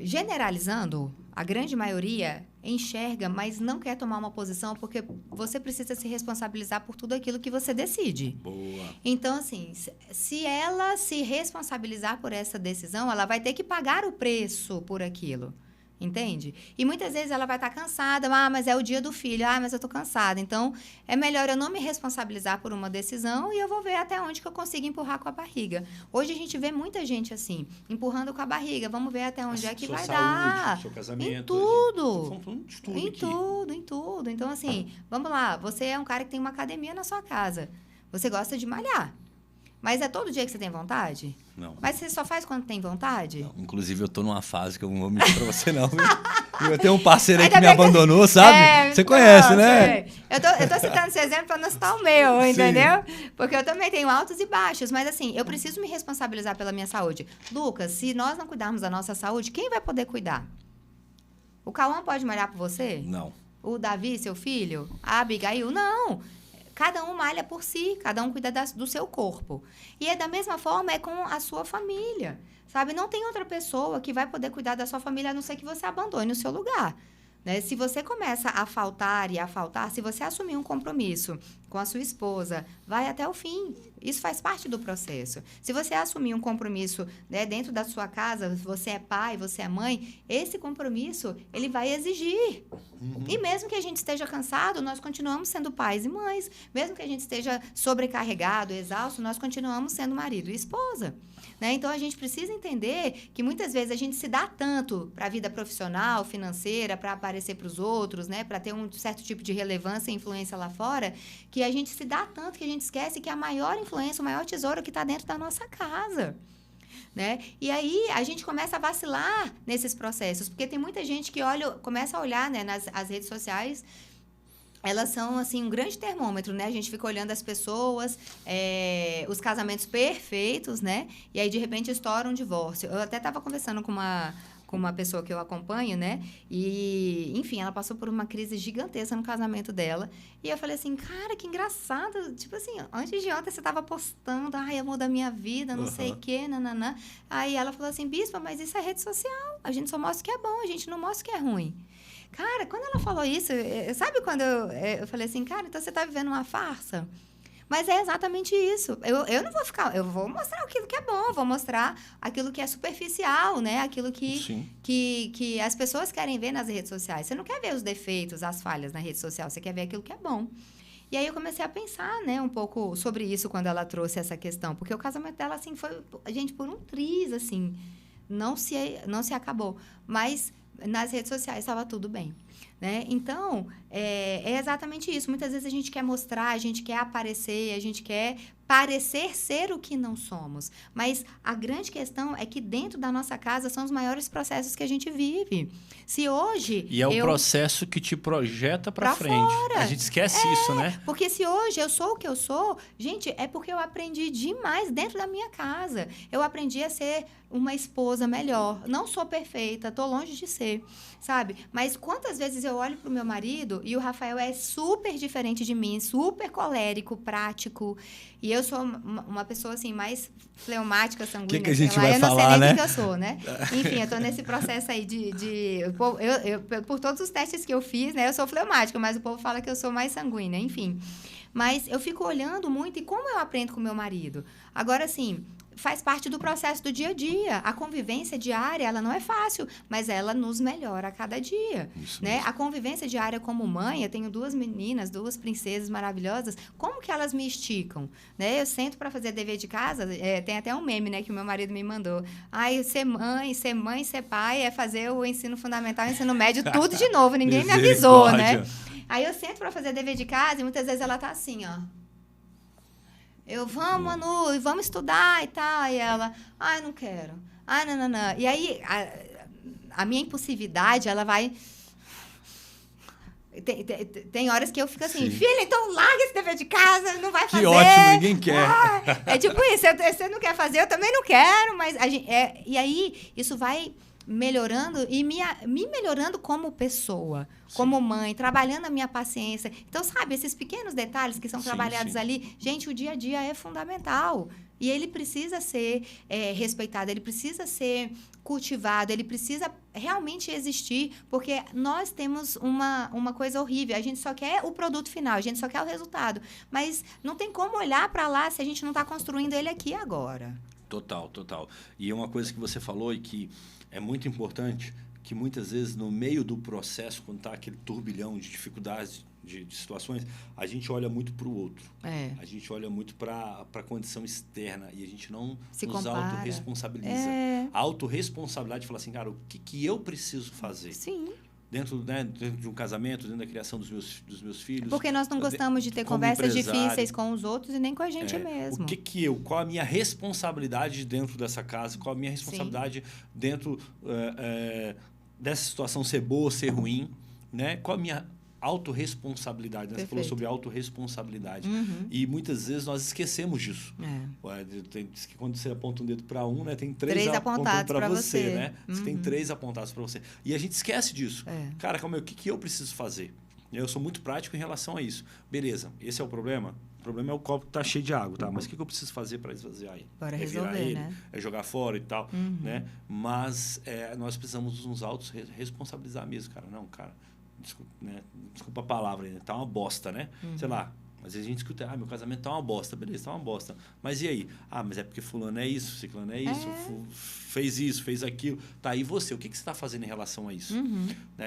Generalizando, a grande maioria enxerga, mas não quer tomar uma posição porque você precisa se responsabilizar por tudo aquilo que você decide. Boa. Então, assim, se ela se responsabilizar por essa decisão, ela vai ter que pagar o preço por aquilo. Entende? E muitas vezes ela vai estar cansada, mas é o dia do filho, mas eu estou cansada. Então, é melhor eu não me responsabilizar por uma decisão e eu vou ver até onde que eu consigo empurrar com a barriga. Hoje a gente vê muita gente assim, empurrando com a barriga. Vamos ver até onde é que vai dar. Seu casamento. Em tudo. Em tudo. Então, assim, vamos lá. Você é um cara que tem uma academia na sua casa. Você gosta de malhar. Mas é todo dia que você tem vontade? Não. Mas você só faz quando tem vontade? Não. Inclusive, eu tô numa fase que eu não vou mentir pra você, não. Eu tenho um parceiro aí que me abandonou, sabe? Você conhece, né? Eu tô citando esse exemplo pra não citar o meu, entendeu? Porque eu também tenho altos e baixos. Mas, assim, eu preciso me responsabilizar pela minha saúde. Lucas, se nós não cuidarmos da nossa saúde, quem vai poder cuidar? O Cauã pode malhar por você? Não. O Davi, seu filho? A Abigail? Não. Cada um malha por si, cada um cuida do seu corpo. E da mesma forma é com a sua família, sabe? Não tem outra pessoa que vai poder cuidar da sua família, a não ser que você abandone o seu lugar. Né? Se você começa a faltar, se você assumir um compromisso com a sua esposa, vai até o fim. Isso faz parte do processo. Se você assumir um compromisso, né, dentro da sua casa, você é pai, você é mãe, esse compromisso, ele vai exigir. E mesmo que a gente esteja cansado, nós continuamos sendo pais e mães. Mesmo que a gente esteja sobrecarregado, exausto, nós continuamos sendo marido e esposa. Né? Então, a gente precisa entender que muitas vezes a gente se dá tanto para a vida profissional, financeira, para aparecer para os outros, né? Para ter um certo tipo de relevância e influência lá fora, que a gente se dá tanto que a gente esquece que a maior influência, o maior tesouro que está dentro da nossa casa. Né? E aí a gente começa a vacilar nesses processos, porque tem muita gente que começa a olhar, né, nas redes sociais elas são, assim, um grande termômetro, né? A gente fica olhando as pessoas, os casamentos perfeitos, né? E aí, de repente, estoura um divórcio. Eu até estava conversando com uma pessoa que eu acompanho, né? E, enfim, ela passou por uma crise gigantesca no casamento dela. E eu falei assim, cara, que engraçado. Tipo assim, antes de ontem você estava postando, ai, amor da minha vida, não sei o quê, nananã. Aí ela falou assim, bispa, mas isso é rede social. A gente só mostra o que é bom, a gente não mostra o que é ruim. Cara, quando ela falou isso, sabe quando eu falei assim, cara, então você está vivendo uma farsa? Mas é exatamente isso. Eu não vou ficar... Eu vou mostrar aquilo que é bom, vou mostrar aquilo que é superficial, né? Aquilo que as pessoas querem ver nas redes sociais. Você não quer ver os defeitos, as falhas na rede social, você quer ver aquilo que é bom. E aí eu comecei a pensar, né, um pouco sobre isso quando ela trouxe essa questão. Porque o casamento dela, assim, foi, gente, por um triz, assim. Não se acabou. Mas nas redes sociais estava tudo bem. Né? Então, é exatamente isso. Muitas vezes a gente quer mostrar, a gente quer aparecer, a gente quer parecer ser o que não somos. Mas a grande questão é que dentro da nossa casa são os maiores processos que a gente vive. Se hoje... E é o processo que te projeta pra frente. Fora. A gente esquece isso, né? Porque se hoje eu sou o que eu sou, gente, é porque eu aprendi demais dentro da minha casa. Eu aprendi a ser uma esposa melhor. Não sou perfeita, tô longe de ser, sabe? Mas quantas vezes eu olho pro meu marido e o Rafael é super diferente de mim, super colérico, prático. E eu sou uma pessoa, assim, mais fleumática, sanguínea. Que a gente vai eu não falar, sei nem né? o que eu sou, né? Enfim, eu tô nesse processo aí por todos os testes que eu fiz, né? Eu sou fleumática, mas o povo fala que eu sou mais sanguínea, enfim. Mas eu fico olhando muito e como eu aprendo com meu marido. Agora, assim, faz parte do processo do dia a dia. A convivência diária, ela não é fácil, mas ela nos melhora a cada dia. Né? A convivência diária como mãe, eu tenho 2 meninas, 2 princesas maravilhosas, como que elas me esticam? Né? Eu sento para fazer dever de casa, tem até um meme, né, que o meu marido me mandou. Ai, ser mãe, ser pai é fazer o ensino fundamental, o ensino médio, tudo de novo, ninguém me avisou, né? Aí eu sento para fazer dever de casa e muitas vezes ela tá assim, ó. Vamos, Manu, vamos estudar e tal. E ela, ai, não quero. Ai, não. E aí, a minha impulsividade, ela vai... Tem horas que eu fico assim, filha, então larga esse dever de casa, não vai fazer. Que ótimo, ninguém quer. É tipo isso, você não quer fazer, eu também não quero, mas e aí, isso vai melhorando e me melhorando como pessoa, como mãe, trabalhando a minha paciência. Então, sabe, esses pequenos detalhes que são trabalhados ali, gente, o dia a dia é fundamental. E ele precisa ser respeitado, ele precisa ser cultivado, ele precisa realmente existir, porque nós temos uma coisa horrível, a gente só quer o produto final, a gente só quer o resultado. Mas não tem como olhar para lá se a gente não está construindo ele aqui agora. Total. E uma coisa que você falou e que é muito importante, que muitas vezes no meio do processo, quando está aquele turbilhão de dificuldades, de situações, a gente olha muito para o outro. A gente olha muito para a condição externa e a gente não nos autorresponsabiliza. A autorresponsabilidade fala assim, cara, o que eu preciso fazer? Sim. Dentro de um casamento, dentro da criação dos meus filhos. Porque nós não gostamos de ter conversas difíceis com os outros e nem com a gente mesmo. Qual a minha responsabilidade dentro dessa casa? Qual a minha responsabilidade dentro dessa situação ser boa, ser ruim? Né? Qual a minha autorresponsabilidade? Você falou sobre autorresponsabilidade. E muitas vezes nós esquecemos disso. Diz que quando você aponta um dedo para um, né, tem 3 apontados para você. Né? Você tem 3 apontados para você. E a gente esquece disso. Cara, calma aí, o que eu preciso fazer? Eu sou muito prático em relação a isso. Beleza, esse é o problema? O problema é o copo que está cheio de água, tá? Mas o que eu preciso fazer para esvaziar ele? Para resolver, virar ele, né? É jogar fora e tal, né? Mas nós precisamos nos autorresponsabilizar mesmo, cara. Não, cara, desculpa a palavra, né? Tá uma bosta, né? Sei lá, às vezes a gente escuta, meu casamento tá uma bosta, beleza, tá uma bosta. Mas e aí? Mas é porque fulano é isso, ciclano é isso, fez isso, fez aquilo. Tá, e você? O que você está fazendo em relação a isso?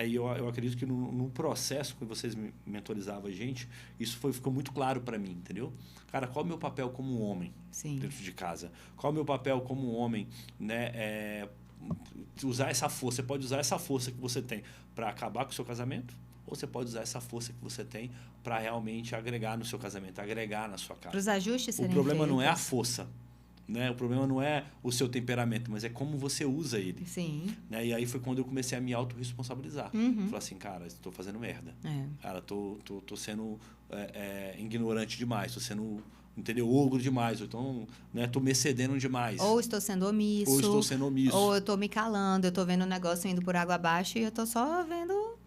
E eu acredito que no processo que vocês mentorizavam a gente, isso ficou muito claro para mim, entendeu? Cara, qual é o meu papel como homem dentro de casa? Qual é o meu papel como homem, né? Usar essa força. Você pode usar essa força que você tem para acabar com o seu casamento, ou você pode usar essa força que você tem para realmente agregar no seu casamento, agregar na sua casa. Para os ajustes serem O problema feitos. não é a força. né? O problema não é o seu temperamento, mas é como você usa ele. Sim. Né? E aí foi quando eu comecei a me autorresponsabilizar. Falei assim, cara, estou fazendo merda. Cara, tô sendo ignorante demais, tô sendo, entendeu? Ogro demais, ou então, né, tô me excedendo demais. Ou estou sendo omisso. Ou estou sendo omisso. Ou eu tô me calando, eu tô vendo o negócio indo por água abaixo e eu tô só vendo...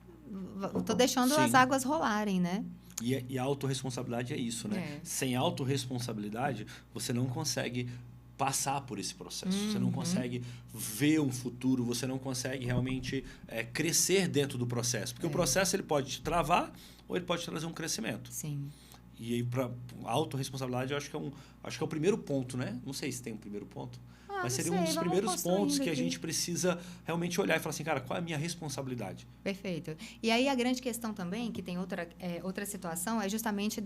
Tô deixando Sim. as águas rolarem, né? E a autorresponsabilidade é isso, né? Sem autorresponsabilidade, você não consegue passar por esse processo. Você não consegue ver um futuro, você não consegue realmente crescer dentro do processo. Porque o processo ele pode te travar ou ele pode trazer um crescimento. Sim. E aí, para a autorresponsabilidade, eu acho que é o primeiro ponto, né? Não sei se tem um primeiro ponto. Mas seria um dos primeiros pontos que a gente precisa realmente olhar e falar assim, cara, qual é a minha responsabilidade? Perfeito. E aí a grande questão também, que tem outra situação, é justamente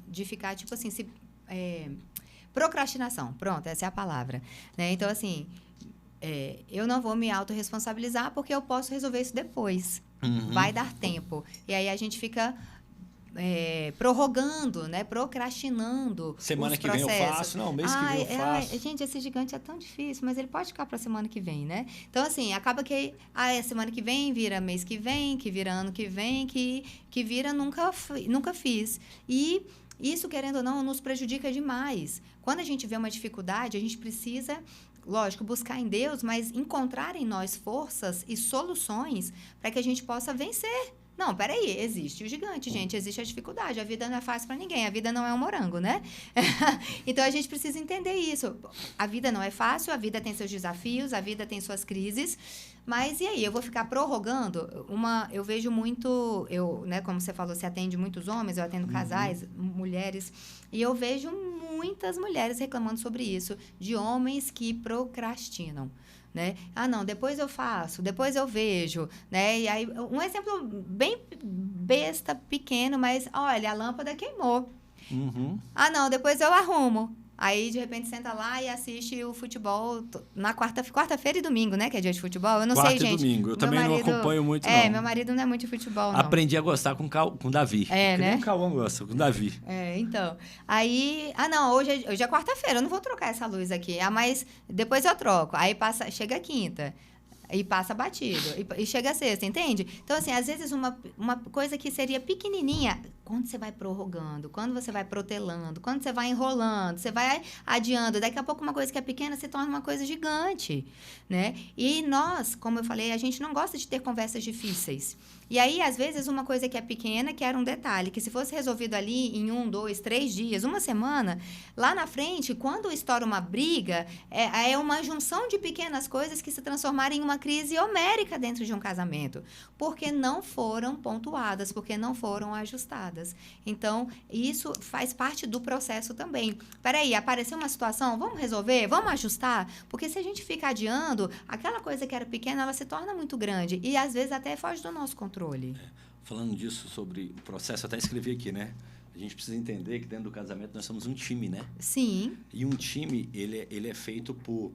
de ficar, tipo assim, procrastinação. Pronto, essa é a palavra. Né? Então, assim, eu não vou me autorresponsabilizar porque eu posso resolver isso depois. Vai dar tempo. E aí a gente fica... prorrogando, né? Procrastinando. Semana que vem eu faço, não, mês que vem eu faço. Gente, esse gigante é tão difícil, mas ele pode ficar para semana que vem, né? Então, assim, acaba que semana que vem vira mês que vem, que vira ano que vem, que vira nunca fiz. E isso, querendo ou não, nos prejudica demais. Quando a gente vê uma dificuldade, a gente precisa... Lógico, buscar em Deus, mas encontrar em nós forças e soluções para que a gente possa vencer. Não, peraí, existe o gigante, gente, existe a dificuldade. A vida não é fácil para ninguém, a vida não é um morango, né? Então, a gente precisa entender isso. A vida não é fácil, a vida tem seus desafios, a vida tem suas crises, mas e aí? Eu vou ficar prorrogando? Eu vejo muito, né, como você falou, você atende muitos homens, eu atendo casais, mulheres, e eu vejo muitas mulheres reclamando sobre isso, de homens que procrastinam. Né? Não, depois eu faço, depois eu vejo, né? E aí, um exemplo bem besta, pequeno, mas olha, a lâmpada queimou. Não, depois eu arrumo. Aí, de repente, senta lá e assiste o futebol na quarta-feira e domingo, né? Que é dia de futebol. Eu não sei, gente. Quarta e domingo. Eu também não acompanho muito, não. Meu marido não é muito de futebol, não. Aprendi a gostar com o Davi. Né? Nem o Cauã gosta, com o Davi. Então. Aí, não, hoje é quarta-feira, eu não vou trocar essa luz aqui. Mas depois eu troco. Aí chega a quinta. E passa batido. E chega a sexta, entende? Então, assim, às vezes uma coisa que seria pequenininha, quando você vai prorrogando, quando você vai protelando, quando você vai enrolando, você vai adiando, daqui a pouco uma coisa que é pequena se torna uma coisa gigante, né? E nós, como eu falei, a gente não gosta de ter conversas difíceis. E aí, às vezes, uma coisa que é pequena, que era um detalhe, que se fosse resolvido ali em 1, 2, 3 dias, uma semana, lá na frente, quando estoura uma briga, é uma junção de pequenas coisas que se transformaram em uma crise homérica dentro de um casamento, porque não foram pontuadas, porque não foram ajustadas. Então, isso faz parte do processo também. Peraí, apareceu uma situação, vamos resolver? Vamos ajustar? Porque se a gente fica adiando, aquela coisa que era pequena, ela se torna muito grande e, às vezes, até foge do nosso controle. Falando disso, sobre o processo, até escrevi aqui, né? A gente precisa entender que dentro do casamento nós somos um time, né? Sim. E um time, ele é feito por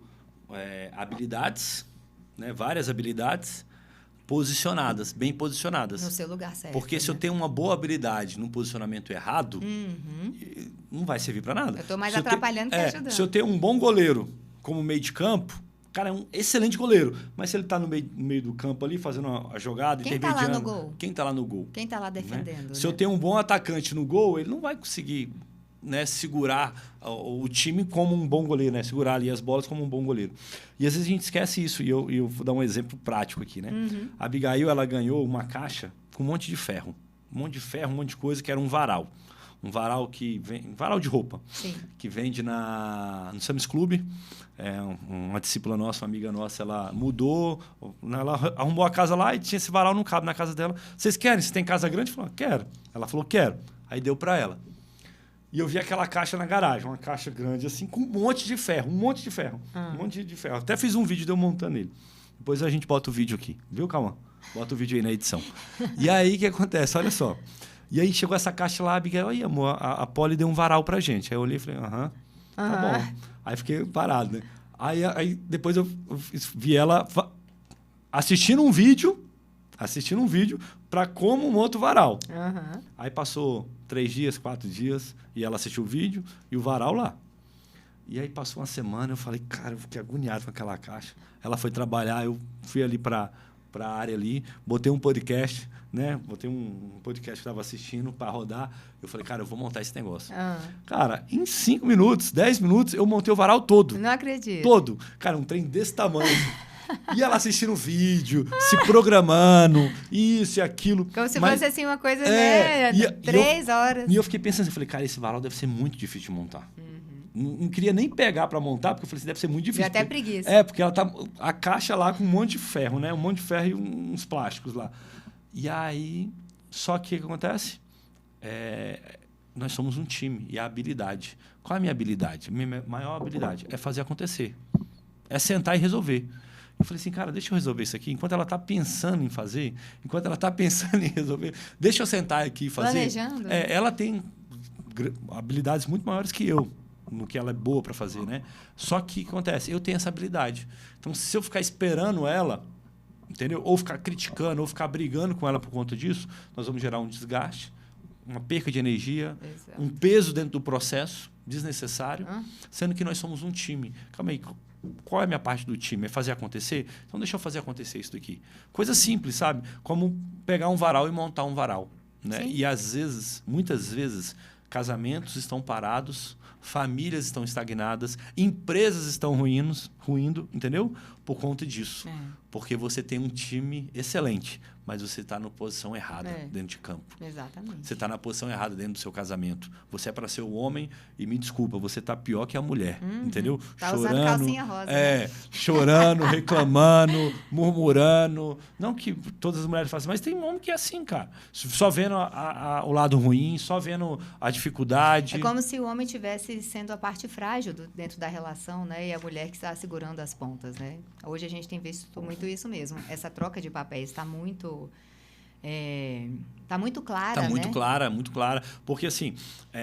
habilidades, né? Várias habilidades posicionadas, bem posicionadas. No seu lugar certo. Porque se eu tenho uma boa habilidade num posicionamento errado, não vai servir para nada. Eu estou mais atrapalhando que ajudando. Se eu tenho um bom goleiro como meio de campo, o cara é um excelente goleiro, mas se ele está no meio do campo ali, fazendo a jogada, intermediando... Quem está lá no gol? Quem está lá no gol? Quem está lá defendendo? Né? Se eu tenho um bom atacante no gol, ele não vai conseguir, né, segurar o time como um bom goleiro, né? Segurar ali as bolas como um bom goleiro. E às vezes a gente esquece isso, e eu vou dar um exemplo prático aqui, né? A Abigail, ela ganhou uma caixa com um monte de ferro. Um monte de ferro, um monte de coisa, que era um varal. Um varal que vem... Um varal de roupa. Sim. Que vende no Sam's Club. Uma discípula nossa, uma amiga nossa, ela mudou, ela arrumou a casa lá e tinha esse varal, não cabe na casa dela. Vocês querem? Você tem casa grande? Eu falei, quero. Ela falou, quero. Aí deu para ela. E eu vi aquela caixa na garagem, uma caixa grande assim, com um monte de ferro, um monte de ferro. Um monte de ferro. Até fiz um vídeo de eu montando ele. Depois a gente bota o vídeo aqui. Viu, Calma? Bota o vídeo aí na edição. E aí, o que acontece? Olha só. E aí chegou essa caixa lá, a Abigail, aí, amor, a Polly deu um varal pra gente. Aí eu olhei e falei, tá bom. Aí fiquei parado, né? Aí depois eu vi ela assistindo um vídeo para como um outro varal. Aí passou 3 dias, 4 dias, e ela assistiu o vídeo e o varal lá. E aí passou uma semana, eu falei, cara, eu fiquei agoniado com aquela caixa. Ela foi trabalhar, eu fui ali para a área ali, botei um podcast, né? Botei um podcast que eu estava assistindo para rodar. Eu falei, cara, eu vou montar esse negócio. Cara, em 5 minutos, 10 minutos, eu montei o varal todo. Não acredito. Todo. Cara, um trem desse tamanho. E ela assistindo vídeo, se programando, isso e aquilo. Como se fosse assim uma coisa, né? 3 horas. E eu fiquei pensando, eu falei, cara, esse varal deve ser muito difícil de montar. Não queria nem pegar para montar, porque eu falei assim, deve ser muito difícil. Deu até preguiça. Porque ela tá a caixa lá com um monte de ferro, né? Um monte de ferro e uns plásticos lá. E aí, só que o que acontece? Nós somos um time e a habilidade. Qual é a minha habilidade? Minha maior habilidade é fazer acontecer. É sentar e resolver. Eu falei assim, cara, deixa eu resolver isso aqui. Enquanto ela está pensando em fazer, enquanto ela está pensando em resolver, deixa eu sentar aqui e fazer. Planejando. Ela tem habilidades muito maiores que eu, no que ela é boa para fazer, né? Só que o que acontece? Eu tenho essa habilidade. Então, se eu ficar esperando ela, entendeu? Ou ficar criticando, ou ficar brigando com ela por conta disso, nós vamos gerar um desgaste, uma perca de energia, um peso dentro do processo desnecessário, sendo que nós somos um time. Calma aí, qual é a minha parte do time? É fazer acontecer? Então, deixa eu fazer acontecer isso daqui. Coisa simples, sabe? Como pegar um varal e montar um varal, né? E, às vezes, muitas vezes, casamentos estão parados, famílias estão estagnadas, empresas estão ruindo, entendeu? Por conta disso. Porque você tem um time excelente, mas você está na posição errada dentro de campo. Exatamente. Você está na posição errada dentro do seu casamento. Você é para ser o homem e, me desculpa, você está pior que a mulher, entendeu? Tá usando calcinha rosa. Chorando, reclamando, murmurando. Não que todas as mulheres façam, mas tem um homem que é assim, cara. Só vendo o lado ruim, só vendo a dificuldade. É como se o homem estivesse sendo a parte frágil dentro da relação, né? E a mulher que está segurando as pontas, né? Hoje a gente tem visto muito isso mesmo. Essa troca de papéis está muito... Tá muito clara, Tá muito né? clara, muito clara. Porque, assim,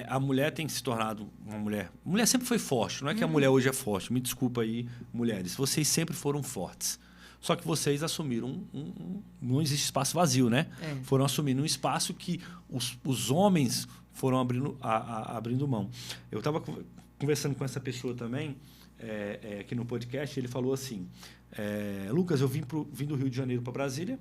a mulher tem se tornado uma mulher... A mulher sempre foi forte. Não é que a mulher hoje é forte. Me desculpa aí, mulheres. Vocês sempre foram fortes. Só que vocês assumiram não existe espaço vazio, né? Foram assumindo um espaço que os homens foram abrindo mão. Eu estava conversando com essa pessoa também, aqui no podcast, ele falou assim, Lucas, eu vim do Rio de Janeiro para Brasília,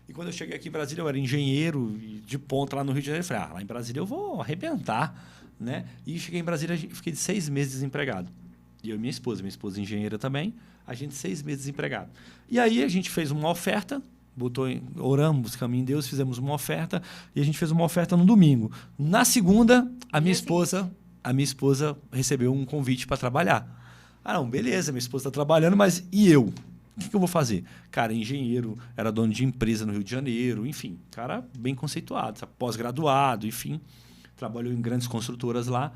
e quando eu cheguei aqui em Brasília, eu era engenheiro de ponta lá no Rio de Janeiro. Eu falei, lá em Brasília eu vou arrebentar, né? E cheguei em Brasília, fiquei de 6 meses desempregado. E eu e minha esposa engenheira também, a gente 6 meses desempregado. E aí a gente fez uma oferta, oramos, buscamos em Deus, fizemos uma oferta, e a gente fez uma oferta no domingo. Na segunda, a minha esposa recebeu um convite para trabalhar. Não, beleza, minha esposa está trabalhando, mas e eu? O que eu vou fazer? Cara, engenheiro, era dono de empresa no Rio de Janeiro, enfim, cara bem conceituado, pós-graduado, enfim, trabalhou em grandes construtoras lá.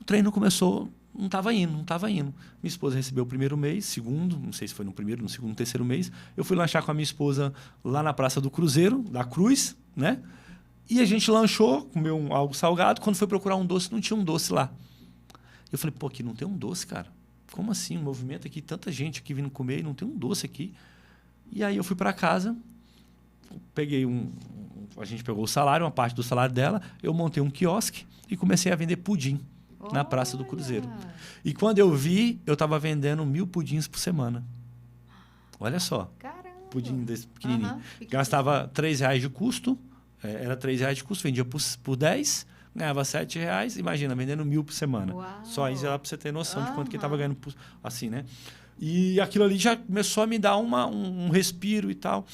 O treino começou, não estava indo. Minha esposa recebeu o primeiro mês, segundo, não sei se foi no primeiro, no segundo, no terceiro mês. Eu fui lanchar com a minha esposa lá na Praça do Cruzeiro, da Cruz, né? E a gente lanchou, comeu algo salgado. Quando foi procurar um doce, não tinha um doce lá. Eu falei, aqui não tem um doce, cara. Como assim? Um movimento aqui, tanta gente aqui vindo comer e não tem um doce aqui. E aí eu fui para casa, peguei a gente pegou o salário, uma parte do salário dela, eu montei um quiosque e comecei a vender pudim na Praça do Cruzeiro. E quando eu vi, eu estava vendendo 1.000 pudins por semana. Olha só. Caramba. Pudim desse pequenininho. Gastava R$3 de custo, era R$3 de custo, vendia por 10, ganhava R$7. Imagina, vendendo 1.000 por semana. Uau. Só isso era para você ter noção de quanto que estava ganhando assim, né? E aquilo ali já começou a me dar um respiro e tal.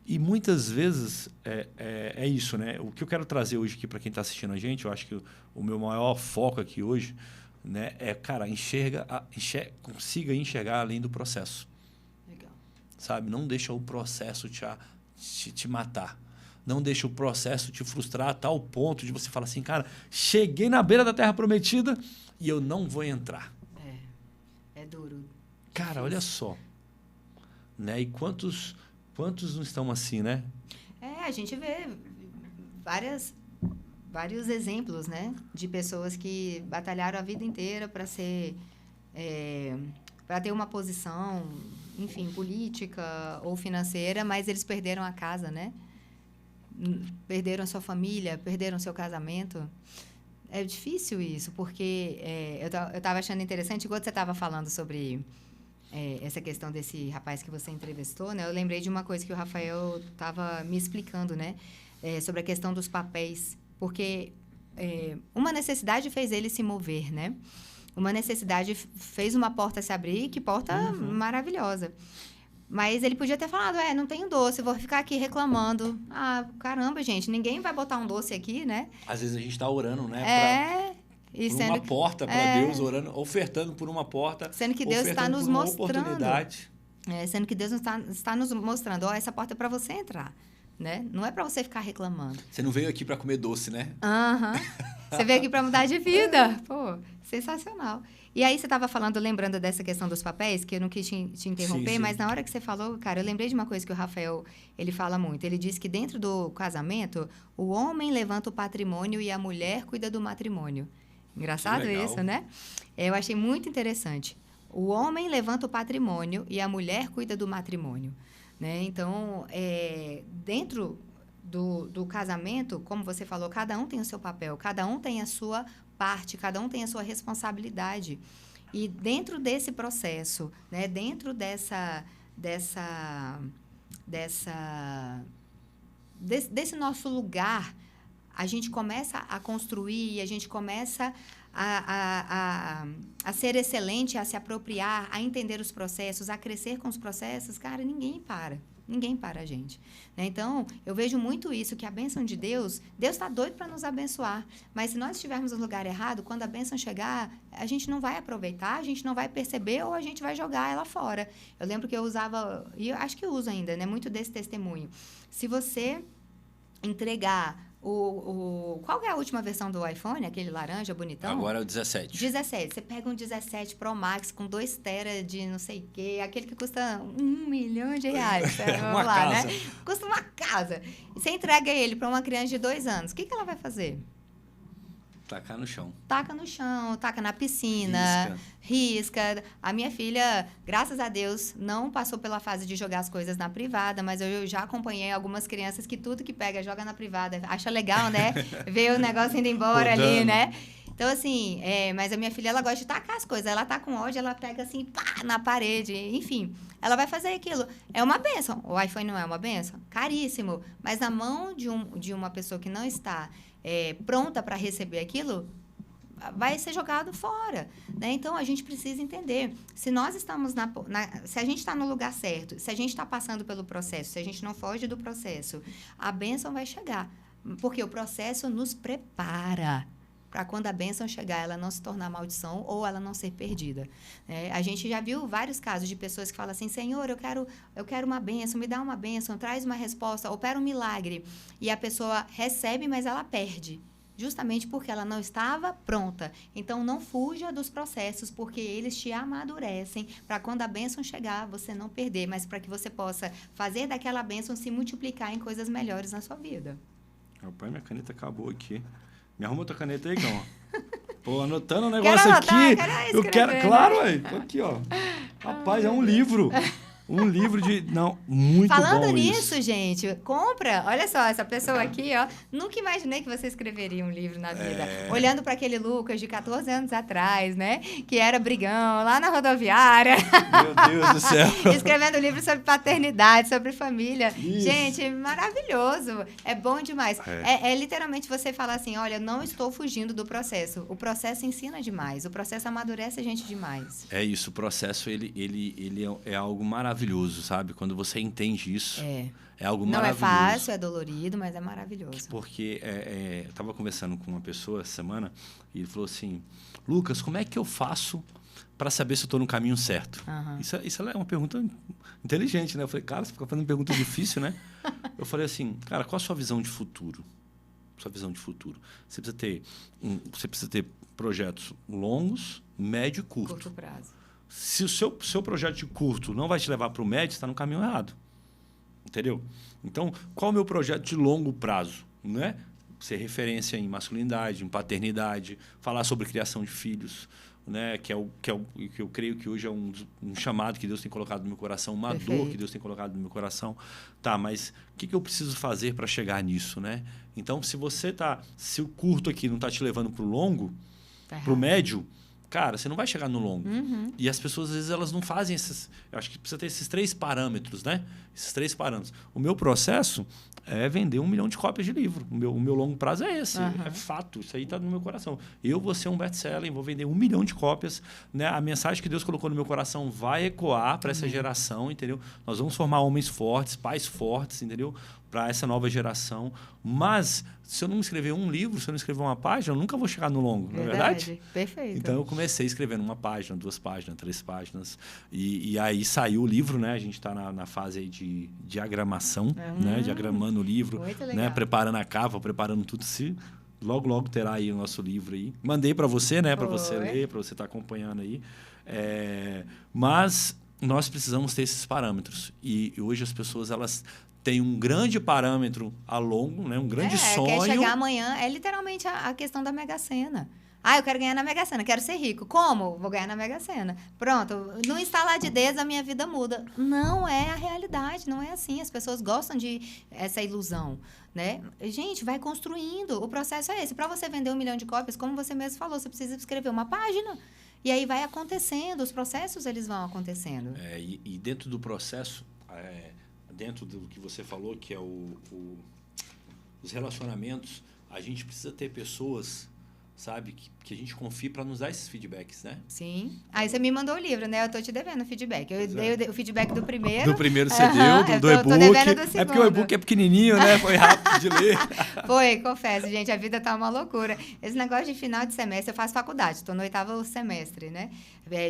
E muitas vezes é isso, né? O que eu quero trazer hoje aqui para quem está assistindo a gente, eu acho que o meu maior foco aqui hoje, né, cara, consiga enxergar além do processo. Legal. Sabe? Não deixa o processo te matar. Não deixa o processo te frustrar a tal ponto de você falar assim, cara, cheguei na beira da Terra Prometida e eu não vou entrar. É duro. Cara, olha só. Né? E quantos não estão assim, né? A gente vê vários exemplos, né? De pessoas que batalharam a vida inteira para ter uma posição, enfim, política ou financeira, mas eles perderam a casa, né? Perderam a sua família, perderam o seu casamento. É difícil isso, porque eu estava achando interessante, enquanto você estava falando sobre essa questão desse rapaz que você entrevistou, né? Eu lembrei de uma coisa que o Rafael estava me explicando, né? Sobre a questão dos papéis. Porque uma necessidade fez ele se mover, né? Uma necessidade fez uma porta se abrir, que porta maravilhosa. Mas ele podia ter falado, não tenho doce, vou ficar aqui reclamando. Ah, caramba, gente, ninguém vai botar um doce aqui, né? Às vezes a gente está orando, né? Por uma porta para Deus, orando, ofertando por uma porta. Sendo que Deus está nos mostrando. Oportunidade. Sendo que Deus está nos mostrando, essa porta é para você entrar, né? Não é para você ficar reclamando. Você não veio aqui para comer doce, né? Você veio aqui para mudar de vida. Pô, sensacional. E aí você estava falando, lembrando dessa questão dos papéis, que eu não quis te interromper, sim. Mas na hora que você falou, cara, eu lembrei de uma coisa que o Rafael, ele fala muito. Ele diz que dentro do casamento, o homem levanta o patrimônio e a mulher cuida do matrimônio. Engraçado isso, né? Eu achei muito interessante. O homem levanta o patrimônio e a mulher cuida do matrimônio, né? Então, dentro do casamento, como você falou, cada um tem o seu papel, cada um tem a sua parte, cada um tem a sua responsabilidade. E dentro desse processo, né, dentro desse nosso lugar, a gente começa a construir, a gente começa a ser excelente, a se apropriar, a entender os processos, a crescer com os processos. Cara, ninguém para a gente. Né? Então, eu vejo muito isso, que a bênção de Deus está doido para nos abençoar. Mas se nós estivermos no lugar errado, quando a bênção chegar, a gente não vai aproveitar, a gente não vai perceber ou a gente vai jogar ela fora. Eu lembro que eu usava, e eu acho que uso ainda, né, muito desse testemunho. Se você entregar qual é a última versão do iPhone? Aquele laranja bonitão? Agora é o 17. 17. Você pega um 17 Pro Max com 2 TB de não sei o quê, aquele que custa R$1 milhão. Vamos lá, casa. Né? Custa uma casa. E você entrega ele para uma criança de 2 anos. O que ela vai fazer? Tacar no chão. Taca no chão, taca na piscina, risca. A minha filha, graças a Deus, não passou pela fase de jogar as coisas na privada, mas eu já acompanhei algumas crianças que tudo que pega, joga na privada. Acha legal, né? Ver o negócio indo embora ali, né? Então, assim, mas a minha filha, ela gosta de tacar as coisas. Ela tá com ódio, ela pega assim, pá, na parede. Enfim, ela vai fazer aquilo. É uma bênção. O iPhone não é uma bênção? Caríssimo. Mas na mão de uma pessoa que não está pronta para receber aquilo, vai ser jogado fora, né? Então, a gente precisa entender. Se nós estamos se a gente está no lugar certo, se a gente está passando pelo processo, se a gente não foge do processo, a bênção vai chegar. Porque o processo nos prepara para quando a bênção chegar, ela não se tornar maldição ou ela não ser perdida. A gente já viu vários casos de pessoas que falam assim, Senhor, eu quero uma bênção, me dá uma bênção, traz uma resposta, opera um milagre. E a pessoa recebe, mas ela perde. Justamente porque ela não estava pronta. Então, não fuja dos processos, porque eles te amadurecem para quando a bênção chegar, você não perder, mas para que você possa fazer daquela bênção se multiplicar em coisas melhores na sua vida. Rapaz, minha caneta acabou aqui. Me arruma outra caneta aí, Gão. Pô, anotando um negócio quero anotar, aqui. Eu quero, claro, aí. Aqui, ó. Rapaz, é um livro. Um livro de... Não, muito Falando bom nisso, isso. gente, compra. Olha só, essa pessoa aqui, ó. Nunca imaginei que você escreveria um livro na vida. Olhando para aquele Lucas de 14 anos atrás, né? Que era brigão lá na rodoviária. Meu Deus do céu. Escrevendo livro sobre paternidade, sobre família. Isso. Gente, maravilhoso. É bom demais. É literalmente você falar assim, olha, não estou fugindo do processo. O processo ensina demais. O processo amadurece a gente demais. É isso. O processo, ele é algo maravilhoso, sabe? Quando você entende isso, é algo maravilhoso. Não é fácil, é dolorido, mas é maravilhoso. Porque eu estava conversando com uma pessoa essa semana e ele falou assim, Lucas, como é que eu faço para saber se eu estou no caminho certo? Uhum. Isso é uma pergunta inteligente, né? Eu falei, cara, você fica fazendo pergunta difícil, né? Eu falei assim, cara, qual a sua visão de futuro? Sua visão de futuro. Você precisa ter projetos longos, médio e curto. Curto prazo. Se o seu projeto de curto não vai te levar para o médio, você está no caminho errado. Entendeu? Então, qual é o meu projeto de longo prazo? Né? Ser referência em masculinidade, em paternidade, falar sobre criação de filhos. né, que eu creio que hoje é um chamado que Deus tem colocado no meu coração, uma dor que Deus tem colocado no meu coração. Tá, mas o que eu preciso fazer para chegar nisso, né? Então, se o curto aqui não está te levando para o longo, para o médio, cara, você não vai chegar no longo. E as pessoas, às vezes, elas não fazem esses... Eu acho que precisa ter esses 3 parâmetros, né? Esses 3 parâmetros. O meu processo é vender 1 milhão de cópias de livro. O meu longo prazo é esse. É fato. Isso aí está no meu coração. Eu vou ser um best-seller, vou vender 1 milhão de cópias. Né? A mensagem que Deus colocou no meu coração vai ecoar para essa geração, entendeu? Nós vamos formar homens fortes, pais fortes, entendeu? Para essa nova geração. Mas, se eu não escrever um livro, se eu não escrever uma página, eu nunca vou chegar no longo, não é verdade? Perfeito. Então, eu comecei escrevendo 1 página, 2 páginas, 3 páginas. E aí saiu o livro, né? A gente está na fase aí de diagramação, né? Diagramando o livro, né? Preparando a capa, preparando tudo. Logo terá aí o nosso livro aí. Mandei para você, né? Para você ler, para você estar acompanhando aí. Mas nós precisamos ter esses parâmetros. E hoje as pessoas, elas... tem um grande parâmetro a longo, né? Um grande sonho. Quer chegar amanhã, é literalmente a questão da Mega Sena. Eu quero ganhar na Mega Sena, quero ser rico. Como? Vou ganhar na Mega Sena. Pronto, no instalar de dedos a minha vida muda. Não é a realidade, não é assim. As pessoas gostam de essa ilusão, né? Gente, vai construindo. O processo é esse. Para você vender 1 milhão de cópias, como você mesmo falou, você precisa escrever 1 página. E aí vai acontecendo, os processos eles vão acontecendo. E dentro do processo... dentro do que você falou, que é os relacionamentos, a gente precisa ter pessoas, sabe, que a gente confie para nos dar esses feedbacks, né? Sim. Aí você me mandou o livro, né? Eu tô te devendo o feedback. Eu dei o feedback do primeiro. Do primeiro você deu, do e-book. Tô devendo do segundo. É porque o e-book é pequenininho, né? Foi rápido de ler. Foi, confesso, gente. A vida tá uma loucura. Esse negócio de final de semestre, eu faço faculdade. Tô no 8º semestre, né?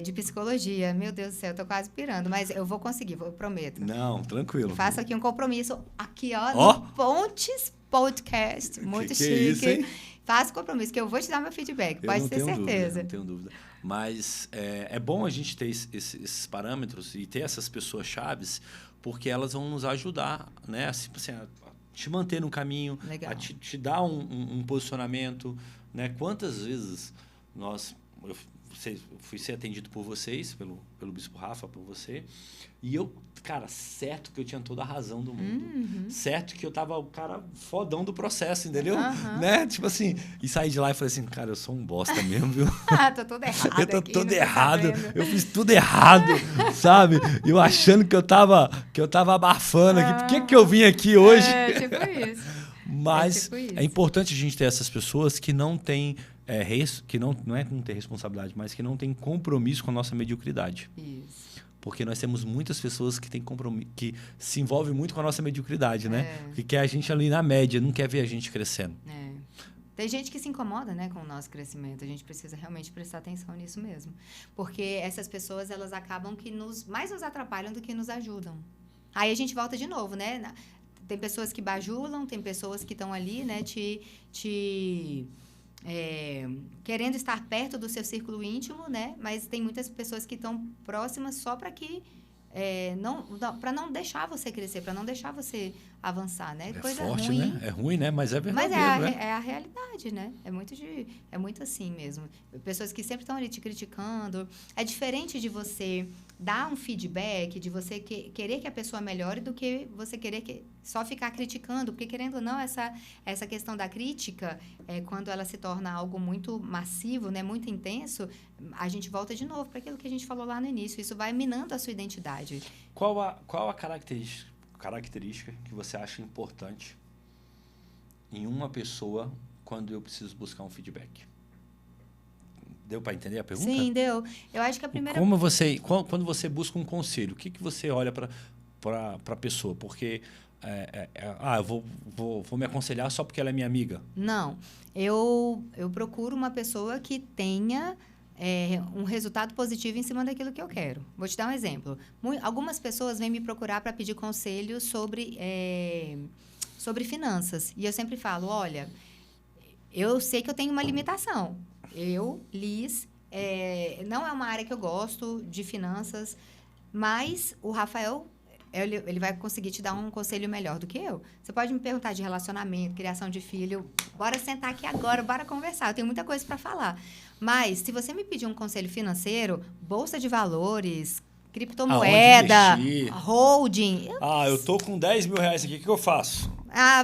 De psicologia. Meu Deus do céu, eu tô quase pirando. Mas eu vou conseguir, eu prometo. Não, tranquilo. Faço aqui um compromisso. Aqui, ó, no Pontes Podcast. Muito chique. É isso, hein? Faço compromisso, que eu vou te dar meu feedback, pode ter certeza. Não tenho dúvida. Mas é bom a gente ter esses parâmetros e ter essas pessoas chaves, porque elas vão nos ajudar, né? Assim, a te manter no caminho, a te dar um posicionamento, né? Quantas vezes eu fui ser atendido por vocês, pelo Bispo Rafa, por você, e eu, cara, certo que eu tinha toda a razão do mundo. Certo que eu tava o cara fodão do processo, entendeu? Né? Tipo assim, e saí de lá e falei assim, cara, eu sou um bosta mesmo, viu? Tô todo errado. Eu tô todo errado, eu fiz tudo errado, sabe? Eu achando que eu tava abafando aqui. Por que eu vim aqui hoje? Tipo isso. Mas tipo isso. É importante a gente ter essas pessoas que não têm que não é não ter responsabilidade, mas que não tem compromisso com a nossa mediocridade. Isso. Porque nós temos muitas pessoas que têm compromisso, que se envolvem muito com a nossa mediocridade, né? Que quer a gente ali na média, não quer ver a gente crescendo. Tem gente que se incomoda, né, com o nosso crescimento. A gente precisa realmente prestar atenção nisso mesmo. Porque essas pessoas, elas acabam que mais nos atrapalham do que nos ajudam. Aí a gente volta de novo, né? Tem pessoas que bajulam, tem pessoas que estão ali, né, querendo estar perto do seu círculo íntimo, né? Mas tem muitas pessoas que estão próximas só para que para não deixar você crescer, para não deixar você avançar, né? Coisa forte, ruim, né? É ruim, né? Mas é verdadeiro, né? É a realidade, né? É muito assim mesmo. Pessoas que sempre estão ali te criticando. É diferente de você dar um feedback, de você querer que a pessoa melhore, do que você querer só ficar criticando. Porque, querendo ou não, essa questão da crítica, quando ela se torna algo muito massivo, né? Muito intenso, a gente volta de novo para aquilo que a gente falou lá no início. Isso vai minando a sua identidade. Qual a característica que você acha importante em uma pessoa quando eu preciso buscar um feedback? Deu para entender a pergunta? Sim, deu. Eu acho que a primeira... Quando você busca um conselho, o que você olha para a pessoa? Porque eu vou me aconselhar só porque ela é minha amiga? Não. Eu procuro uma pessoa que tenha um resultado positivo em cima daquilo que eu quero. Vou te dar um exemplo. Algumas pessoas vêm me procurar para pedir conselho sobre finanças. E eu sempre falo, olha, eu sei que eu tenho uma limitação. Eu, Liz, não é uma área que eu gosto de finanças, mas o Rafael ele vai conseguir te dar um conselho melhor do que eu. Você pode me perguntar de relacionamento, criação de filho. Bora sentar aqui agora, bora conversar. Eu tenho muita coisa para falar. Mas, se você me pedir um conselho financeiro, bolsa de valores, criptomoeda, holding... eu tô com 10 mil reais aqui, o que eu faço?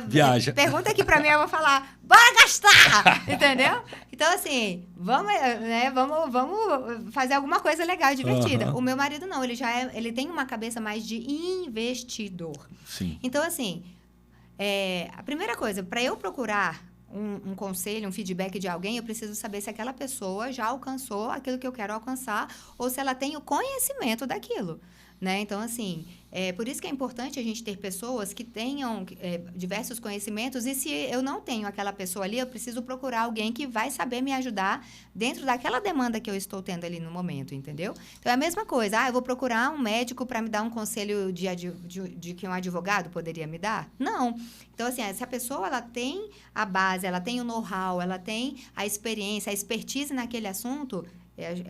Viaja. Pergunta aqui pra mim, eu vou falar, bora gastar! Entendeu? Então, assim, vamos fazer alguma coisa legal e divertida. O meu marido não, ele tem uma cabeça mais de investidor. Sim. Então, assim, a primeira coisa, para eu procurar um conselho, um feedback de alguém, eu preciso saber se aquela pessoa já alcançou aquilo que eu quero alcançar ou se ela tem o conhecimento daquilo. Né? Então, assim, por isso que é importante a gente ter pessoas que tenham diversos conhecimentos, e se eu não tenho aquela pessoa ali, eu preciso procurar alguém que vai saber me ajudar dentro daquela demanda que eu estou tendo ali no momento, entendeu? Então, é a mesma coisa. Eu vou procurar um médico para me dar um conselho de que um advogado poderia me dar? Não. Então, assim, se a pessoa ela tem a base, ela tem o know-how, ela tem a experiência, a expertise naquele assunto...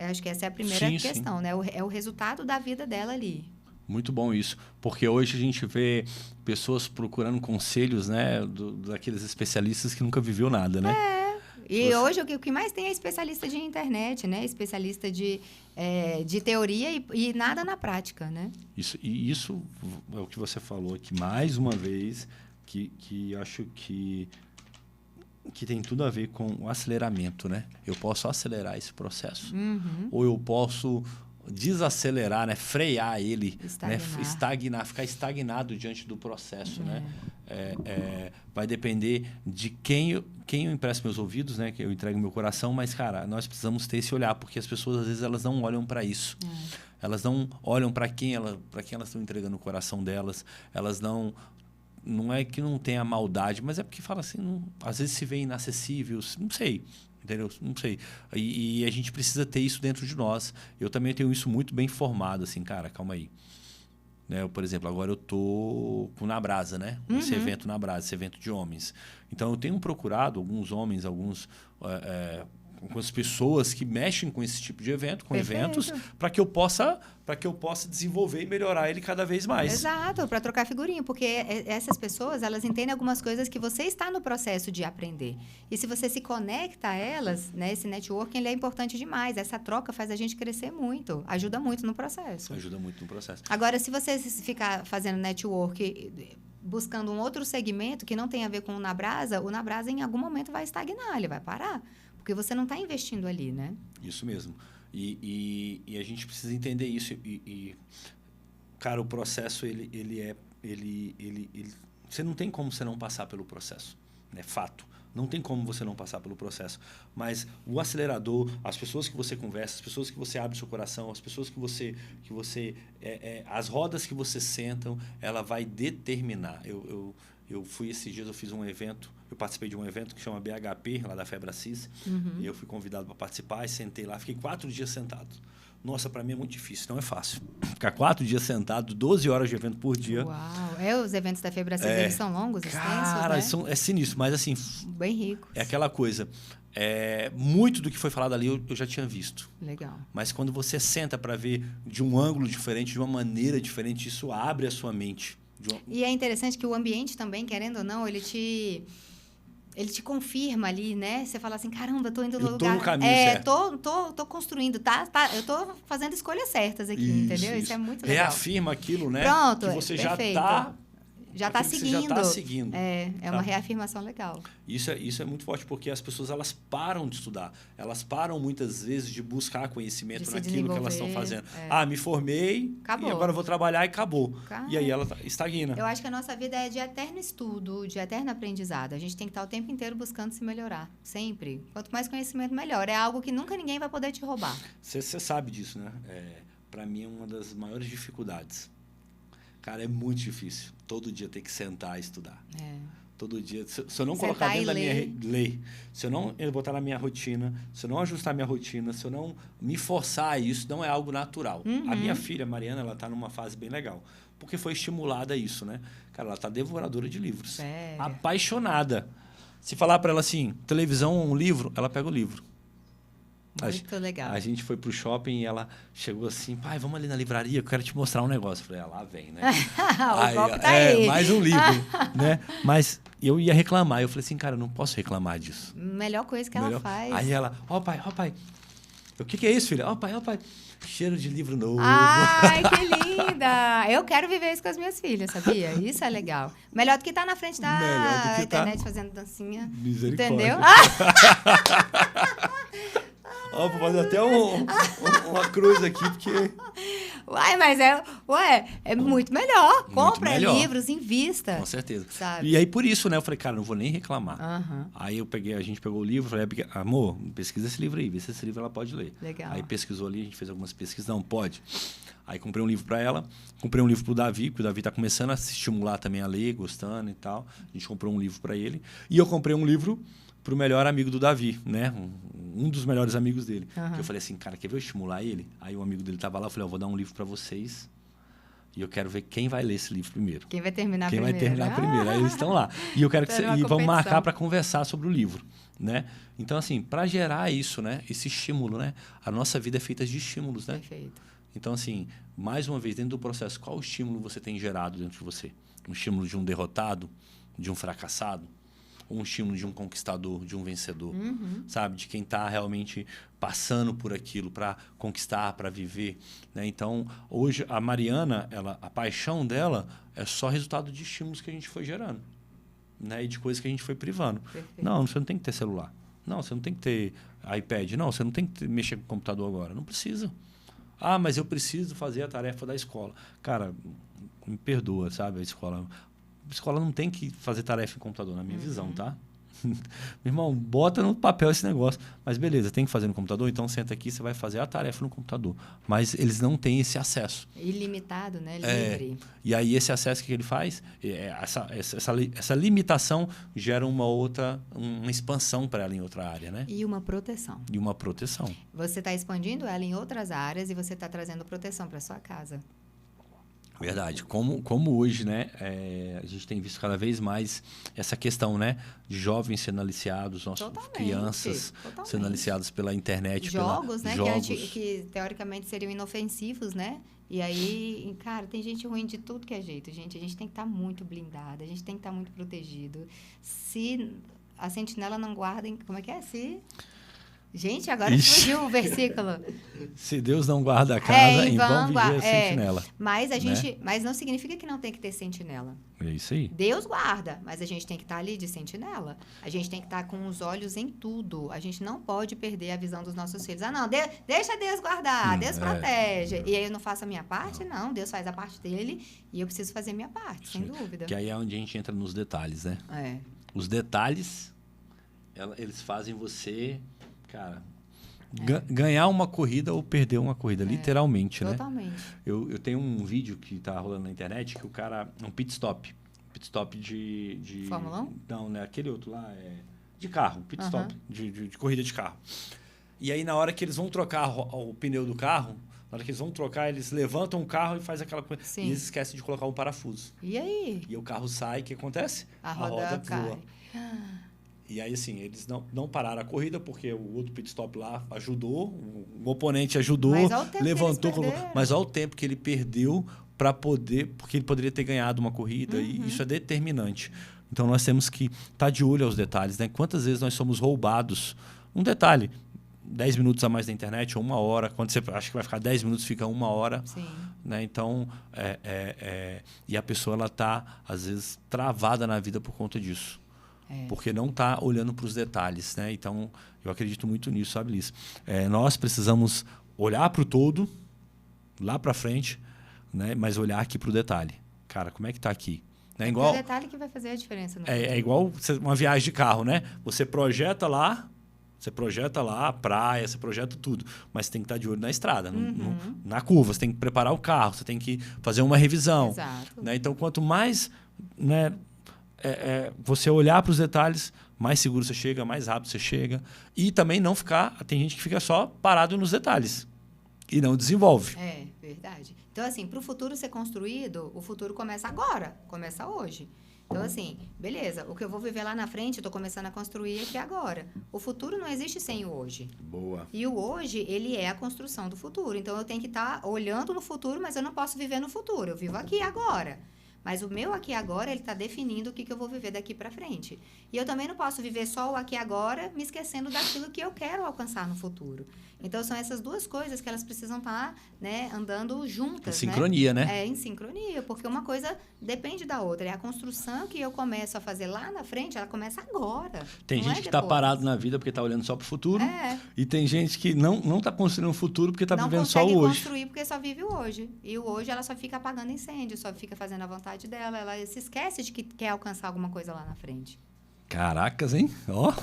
acho que essa é a primeira questão, né? É o resultado da vida dela ali. Muito bom isso, porque hoje a gente vê pessoas procurando conselhos, né, daqueles especialistas que nunca viveu nada, né? E hoje o que mais tem é especialista de internet, né? Especialista de teoria e nada na prática, né? Isso é o que você falou aqui, mais uma vez, que acho que tem tudo a ver com o aceleramento, né? Eu posso acelerar esse processo. Ou eu posso desacelerar, né? Frear ele, estagnar, ficar estagnado diante do processo, né? Vai depender de quem eu empresto meus ouvidos, né? Que eu entrego meu coração, mas, cara, nós precisamos ter esse olhar, porque as pessoas, às vezes, elas não olham para isso. Elas não olham para quem elas estão entregando o coração delas, elas não é que não tenha maldade, mas é porque fala assim, às vezes se vê inacessível, não sei, entendeu? Não sei. E a gente precisa ter isso dentro de nós. Eu também tenho isso muito bem formado, assim, cara, calma aí. Né? Por exemplo, agora eu tô com Na Brasa, né? Esse evento Na Brasa, esse evento de homens. Então, eu tenho procurado alguns homens, algumas pessoas que mexem com esse tipo de evento, com eventos, para que eu possa desenvolver e melhorar ele cada vez mais. Exato, para trocar figurinha, porque essas pessoas, elas entendem algumas coisas que você está no processo de aprender. E se você se conecta a elas, né, esse networking ele é importante demais. Essa troca faz a gente crescer muito, ajuda muito no processo. Ajuda muito no processo. Agora, se você ficar fazendo network buscando um outro segmento que não tem a ver com o Na Brasa em algum momento vai estagnar, ele vai parar. Porque você não está investindo ali, né? Isso mesmo. E a gente precisa entender isso. Cara, o processo, você não tem como você não passar pelo processo. É fato. Não tem como você não passar pelo processo. Mas o acelerador, as pessoas que você conversa, as pessoas que você abre seu coração, as pessoas que você as rodas que você sentam, ela vai determinar. Eu fui esses dias, eu participei de um evento que chama BHP, lá da Febracis, e eu fui convidado para participar e sentei lá, fiquei 4 dias sentado. Nossa, para mim é muito difícil, não é fácil. Ficar 4 dias sentado, 12 horas de evento por dia. Uau! Os eventos da Febracis, eles são longos, extensos, cara, né? É sinistro, mas assim... Bem ricos. É aquela coisa, muito do que foi falado ali eu já tinha visto. Legal. Mas quando você senta para ver de um ângulo diferente, de uma maneira diferente, isso abre a sua mente. E é interessante que o ambiente também, querendo ou não, ele te confirma ali, né? Você fala assim, caramba, eu tô indo no lugar... Eu tô no caminho certo. Tô construindo, eu tô fazendo escolhas certas aqui, entendeu? Isso é muito legal. Reafirma aquilo, né? Pronto, que você perfeito. já tá seguindo. É uma reafirmação legal. Isso é muito forte, porque as pessoas elas param de estudar. Elas param, muitas vezes, de buscar conhecimento naquilo que elas estão fazendo. Me formei, acabou. E agora eu vou trabalhar e acabou. E aí ela estagna. Eu acho que a nossa vida é de eterno estudo, de eterno aprendizado. A gente tem que estar o tempo inteiro buscando se melhorar. Sempre. Quanto mais conhecimento, melhor. É algo que nunca ninguém vai poder te roubar. Você sabe disso, né? Para mim, é uma das maiores dificuldades. Cara, é muito difícil. Todo dia ter que sentar e estudar. Todo dia. Se eu não colocar dentro da minha lei, se eu não botar na minha rotina, se eu não ajustar minha rotina, se eu não me forçar a isso, não é algo natural. A minha filha, Mariana, ela está numa fase bem legal. Porque foi estimulada a isso, né? Cara, ela está devoradora de livros. Sério? Apaixonada. Se falar para ela assim, televisão ou um livro, ela pega o livro. Muito legal. A gente foi pro shopping e ela chegou assim, pai, vamos ali na livraria, eu quero te mostrar um negócio. Eu falei, lá vem, né? O golpe tá aí. Mais um livro, né? Mas eu ia reclamar. Eu falei assim, cara, eu não posso reclamar disso. Melhor coisa que ela faz. Aí ela, ó pai, o que é isso, filha? Ó pai, cheiro de livro novo. Ai, que linda! Eu quero viver isso com as minhas filhas, sabia? Isso é legal. Melhor do que estar na frente da internet fazendo dancinha. Misericórdia. Entendeu? Ó, vou fazer até uma cruz aqui, porque... É muito melhor. Muito Compra melhor. livros, invista. Com certeza. Sabe? E aí, por isso, né? Eu falei, cara, não vou nem reclamar. Uhum. Aí a gente pegou o livro, falei, amor, pesquisa esse livro aí, vê se esse livro ela pode ler. Legal. Aí pesquisou ali, a gente fez algumas pesquisas, não, pode. Aí comprei um livro para ela, comprei um livro pro Davi, porque o Davi tá começando a se estimular também a ler, gostando e tal. A gente comprou um livro para ele. E eu comprei um livro pro melhor amigo do Davi, né? Um dos melhores amigos dele. Uhum. Que eu falei assim, cara, quer ver eu estimular ele? Aí o amigo dele tava lá, eu falei, vou dar um livro para vocês. E eu quero ver quem vai ler esse livro primeiro. Quem vai terminar primeiro. primeiro. Quem vai terminar primeiro. Aí eles estão lá. E eu quero que e vamos marcar para conversar sobre o livro, né? Então, assim, para gerar isso, né? Esse estímulo, né? A nossa vida é feita de estímulos, né? Perfeito. Então, assim, mais uma vez, dentro do processo, qual estímulo você tem gerado dentro de você? Um estímulo de um derrotado? De um fracassado? Ou um estímulo de um conquistador, de um vencedor? Sabe? De quem está realmente passando por aquilo para conquistar, para viver, né? Então, hoje, a Mariana, a paixão dela é só resultado de estímulos que a gente foi gerando, né? E de coisas que a gente foi privando. Perfeito. Não, você não tem que ter celular. Não, você não tem que ter iPad. Não, você não tem que mexer com o computador agora. Não precisa. Ah, mas eu preciso fazer a tarefa da escola. Cara, me perdoa, sabe? A escola não tem que fazer tarefa em computador, na minha visão, tá? Meu irmão, bota no papel esse negócio. Mas beleza, tem que fazer no computador? Então senta aqui, você vai fazer a tarefa no computador. Mas eles não têm esse acesso. Ilimitado, né? Livre. E aí esse acesso que ele faz, essa limitação gera uma expansão para ela em outra área, né? E uma proteção. E uma proteção. Você está expandindo ela em outras áreas e você está trazendo proteção para sua casa. Verdade. Como hoje, né, a gente tem visto cada vez mais essa questão, né, de jovens sendo aliciados, crianças sendo aliciadas pela internet. Jogos, né, jogos. Que teoricamente seriam inofensivos, né? E aí, cara, tem gente ruim de tudo que é jeito, gente. A gente tem que estar muito blindada, a gente tem que estar muito protegido. Se a sentinela não guarda... Como é que é? Gente, agora fugiu o versículo. Se Deus não guarda a casa, em vão vigia a sentinela. Mas mas não significa que não tem que ter sentinela. É isso aí. Deus guarda, mas a gente tem que estar ali de sentinela. A gente tem que estar com os olhos em tudo. A gente não pode perder a visão dos nossos filhos. Ah, não, deixa Deus guardar, Deus protege. E aí eu não faço a minha parte? Não, Deus faz a parte dele e eu preciso fazer a minha parte, sem dúvida. Que aí é onde a gente entra nos detalhes, né? É. Os detalhes, eles fazem você... Cara, ganhar uma corrida ou perder uma corrida, literalmente, né? Totalmente. Eu tenho um vídeo que tá rolando na internet que o cara... Um pit stop. Pit stop de... Fórmula 1? Não, né? Aquele outro lá é... De carro. Pit stop. De corrida de carro. E aí, na hora que eles vão trocar o pneu do carro, na hora que eles vão trocar, eles levantam o carro e faz aquela coisa. Sim. E eles esquecem de colocar um parafuso. E aí? E o carro sai, o que acontece? A roda cai. voa. E aí, assim, eles não pararam a corrida porque o outro pit stop lá ajudou, o oponente ajudou, levantou, mas olha o tempo que ele perdeu para poder, porque ele poderia ter ganhado uma corrida, e isso é determinante. Então, nós temos que estar de olho aos detalhes, né? Quantas vezes nós somos roubados? Um detalhe, 10 minutos a mais na internet, ou 1 hora, quando você acha que vai ficar 10 minutos, fica 1 hora. Sim. Né? Então, e a pessoa, ela está, às vezes, travada na vida por conta disso. Porque não está olhando para os detalhes, né? Então, eu acredito muito nisso, sabe, Liz? Nós precisamos olhar para o todo, lá para frente, né? Mas olhar aqui para o detalhe. Cara, como é que está aqui? É igual, o detalhe que vai fazer a diferença. É igual uma viagem de carro, né? Você projeta lá a praia, você projeta tudo, mas você tem que estar de olho na estrada, na curva, você tem que preparar o carro, você tem que fazer uma revisão. Exato. Né? Então, quanto mais... né, você olhar para os detalhes, mais seguro você chega, mais rápido você chega. E também não ficar... Tem gente que fica só parado nos detalhes e não desenvolve. Verdade. Então, assim, para o futuro ser construído, o futuro começa agora, começa hoje. Então, assim, beleza, o que eu vou viver lá na frente, eu tô começando a construir aqui agora. O futuro não existe sem o hoje. Boa. E o hoje, ele é a construção do futuro. Então, eu tenho que estar olhando no futuro, mas eu não posso viver no futuro. Eu vivo aqui agora. Mas o meu aqui agora, ele está definindo o que eu vou viver daqui para frente. E eu também não posso viver só o aqui agora, me esquecendo daquilo que eu quero alcançar no futuro. Então, são essas duas coisas que elas precisam estar, né, andando juntas. Em sincronia, né? É, em sincronia, porque uma coisa depende da outra. E a construção que eu começo a fazer lá na frente, ela começa agora. Tem gente que está parado na vida porque está olhando só para o futuro. E tem gente que não está construindo um futuro porque está vivendo só o hoje. Não consegue construir porque só vive o hoje. E o hoje, ela só fica apagando incêndio, só fica fazendo a vontade dela. Ela se esquece de que quer alcançar alguma coisa lá na frente. Caracas, hein? Ó.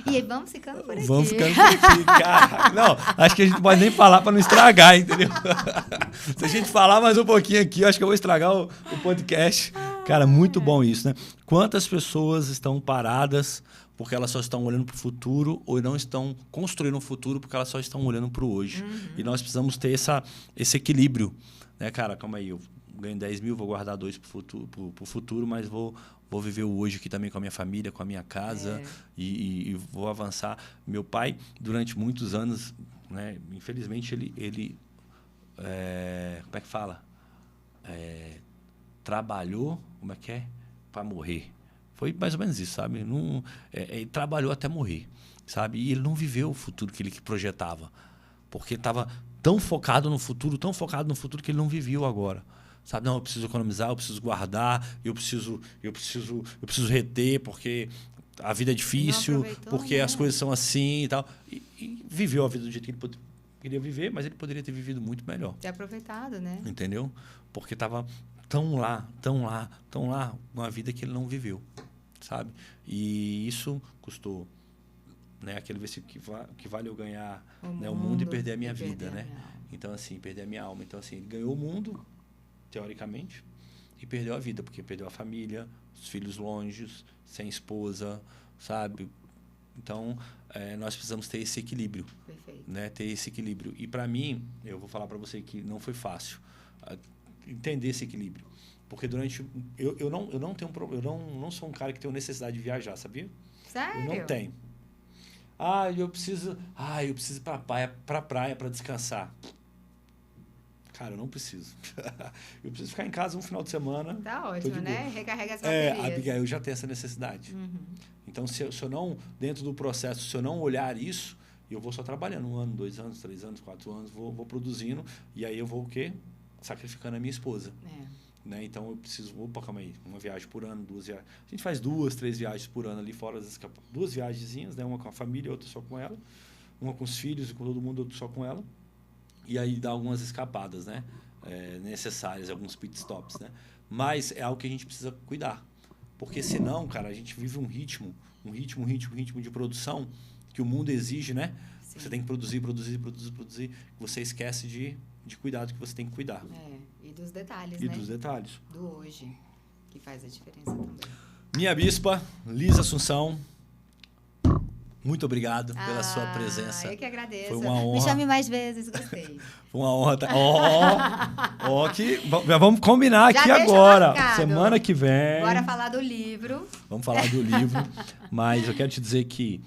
E vamos ficando por aqui. Vamos ficando por aqui, cara. Não, acho que a gente não pode nem falar para não estragar, entendeu? Se a gente falar mais um pouquinho aqui, eu acho que eu vou estragar o podcast. Cara, muito bom isso, né? Quantas pessoas estão paradas porque elas só estão olhando para o futuro ou não estão construindo um futuro porque elas só estão olhando para o hoje. E nós precisamos ter esse equilíbrio, né, cara? Calma aí, eu ganho 10 mil, vou guardar 2 para o futuro, mas vou viver o hoje aqui também com a minha família, com a minha casa e vou avançar. Meu pai, durante muitos anos, né, infelizmente, ele como é que fala? Trabalhou, como é que é? Para morrer. Foi mais ou menos isso, sabe? Ele trabalhou até morrer, sabe? E ele não viveu o futuro que ele projetava, porque estava tão focado no futuro que ele não viveu agora. Sabe, não, eu preciso economizar, eu preciso guardar, eu preciso reter, porque a vida é difícil, porque as coisas são assim e tal. E viveu a vida do jeito que ele queria viver, mas ele poderia ter vivido muito melhor. Ter aproveitado, né? Entendeu? Porque estava tão lá, uma vida que ele não viveu, sabe? E isso custou, né, aquele versículo que vale eu ganhar o mundo e perder a minha vida, né? Então, assim, perder a minha alma. Então, assim, ele ganhou o mundo, teoricamente, e perdeu a vida, porque perdeu a família, os filhos longe, sem esposa, sabe? Então, nós precisamos ter esse equilíbrio. Perfeito. Né? Ter esse equilíbrio. E, para mim, eu vou falar para você que não foi fácil entender esse equilíbrio. Porque durante... Eu não sou um cara que tem necessidade de viajar, sabia? Sério? Eu não tenho. Eu preciso ir pra praia para descansar. Cara, eu não preciso. Eu preciso ficar em casa um final de semana. Tá ótimo, né? Recarrega as baterias. Abigail, eu já tenho essa necessidade. Então, se eu não, dentro do processo, se eu não olhar isso, eu vou só trabalhando 1 ano, 2 anos, 3 anos, 4 anos, vou produzindo, e aí eu vou o quê? Sacrificando a minha esposa. Né? Então, eu preciso... Opa, calma aí. 1 viagem por ano, 2 viagens. A gente faz 2, 3 viagens por ano ali fora das escapadas. 2 viagenzinhas, né? Uma com a família, outra só com ela. Uma com os filhos e com todo mundo, outra só com ela. E aí dá algumas escapadas, né? Necessárias, alguns pit stops, né? Mas é algo que a gente precisa cuidar. Porque senão, cara, a gente vive um ritmo de produção que o mundo exige, né? Sim. Você tem que produzir. Você esquece de cuidar do que você tem que cuidar. E dos detalhes, né? E dos detalhes. Do hoje, que faz a diferença também. Minha bispa, Liz Assunção, muito obrado pela sua presença. Eu que agradeço. Foi uma honra. Me chame mais vezes, gostei. Foi uma honra. Já vamos combinar já aqui agora. Marcado. Semana que vem. Bora falar do livro. Vamos falar do livro. Mas eu quero te dizer que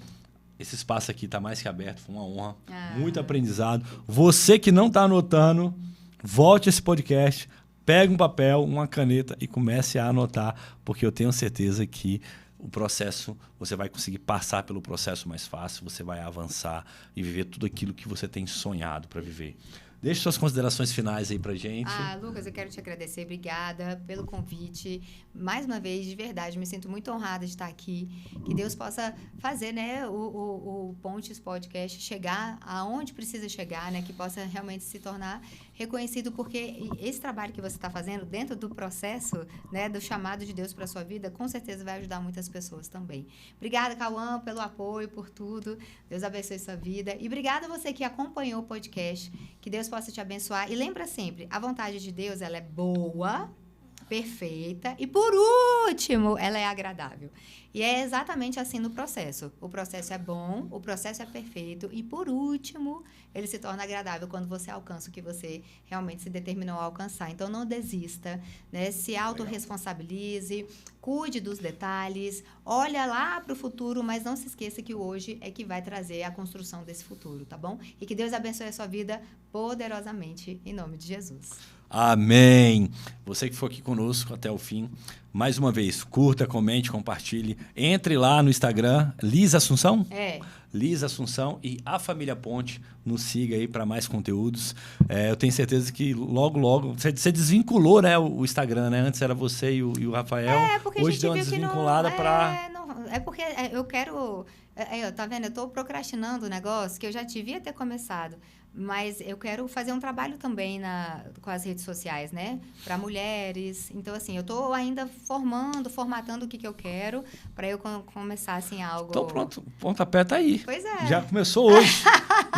esse espaço aqui está mais que aberto. Foi uma honra. Muito aprendizado. Você que não está anotando, volte a esse podcast, pegue um papel, uma caneta e comece a anotar, porque eu tenho certeza que o processo, você vai conseguir passar pelo processo mais fácil, você vai avançar e viver tudo aquilo que você tem sonhado para viver. Deixe suas considerações finais aí pra gente. Lucas, eu quero te agradecer. Obrigada pelo convite. Mais uma vez, de verdade, me sinto muito honrada de estar aqui. Que Deus possa fazer, né, o Pontes Podcast chegar aonde precisa chegar, né? Que possa realmente se tornar reconhecido, porque esse trabalho que você está fazendo dentro do processo, né, do chamado de Deus para a sua vida, com certeza vai ajudar muitas pessoas também. Obrigada, Cauã, pelo apoio, por tudo. Deus abençoe sua vida. E obrigada a você que acompanhou o podcast. Que Deus possa te abençoar. E lembra sempre, a vontade de Deus, ela é boa, perfeita e, por último, ela é agradável. E é exatamente assim no processo. O processo é bom, o processo é perfeito e, por último, ele se torna agradável quando você alcança o que você realmente se determinou a alcançar. Então, não desista, né? Se autorresponsabilize, cuide dos detalhes, olha lá para o futuro, mas não se esqueça que hoje é que vai trazer a construção desse futuro, tá bom? E que Deus abençoe a sua vida poderosamente, em nome de Jesus. Amém. Você que for aqui conosco até o fim, mais uma vez, curta, comente, compartilhe. Entre lá no Instagram, Liz Assunção? Liz Assunção e a Família Ponte. Nos siga aí para mais conteúdos. Eu tenho certeza que logo, você desvinculou, né, o Instagram, né? Antes era você e o Rafael. Porque hoje a gente deu uma viu que desvinculada para... É porque eu quero... tá vendo? Eu estou procrastinando o negócio que eu já devia ter começado. Mas eu quero fazer um trabalho também com as redes sociais, né? Para mulheres. Então, assim, eu estou ainda formatando o que eu quero para eu começar, assim, algo... Então, pronto. O pontapé tá aí. Pois é. Já começou hoje.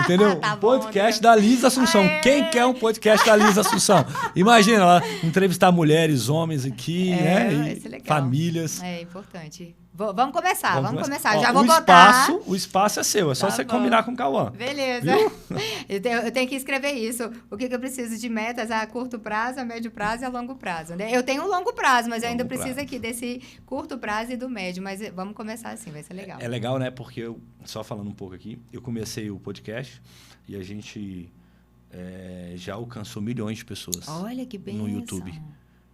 Entendeu? Tá um podcast da Liz Assunção. Quem quer um podcast da Liz Assunção? Imagina ela entrevistar mulheres, homens aqui, né? E famílias. É importante. Vamos começar. Ó, já vou botar. O espaço é seu, é só você combinar com o Cauã. Beleza. Eu tenho que escrever isso. O que eu preciso de metas a curto prazo, a médio prazo e a longo prazo. Né? Eu tenho um longo prazo, mas eu ainda preciso aqui desse curto prazo e do médio. Mas vamos começar assim, vai ser legal. É legal, né? Porque só falando um pouco aqui, eu comecei o podcast e a gente já alcançou milhões de pessoas. Olha que bênção. No YouTube.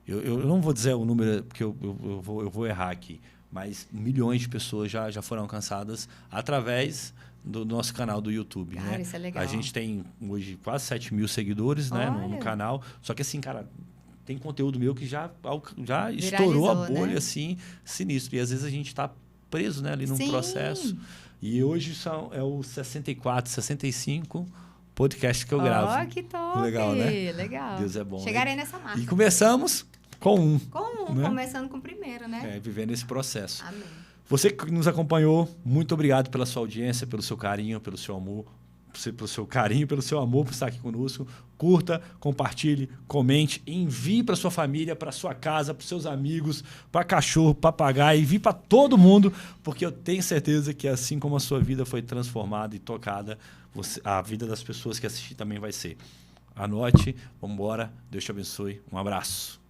Eu não vou dizer o número, porque eu vou errar aqui. Mas milhões de pessoas já foram alcançadas através do nosso canal do YouTube. Cara, né? Isso é legal. A gente tem hoje quase 7 mil seguidores, né, no canal. Só que assim, cara, tem conteúdo meu que já estourou a bolha, né? Assim, sinistro. E às vezes a gente está preso, né, ali num processo. E hoje é o 64, 65 podcast que eu gravo. Ó, que top! Legal, né? Legal. Deus é bom. Chegarei nessa marca. E começamos... Com um, né? Começando com o primeiro, né? Vivendo esse processo. Amém. Você que nos acompanhou, muito obrigado pela sua audiência, pelo seu carinho, pelo seu amor, pelo seu amor por estar aqui conosco. Curta, compartilhe, comente, envie para sua família, para sua casa, para seus amigos, para cachorro, papagaio, envie para todo mundo, porque eu tenho certeza que assim como a sua vida foi transformada e tocada, a vida das pessoas que assistir também vai ser. Anote, vamos embora, Deus te abençoe, um abraço.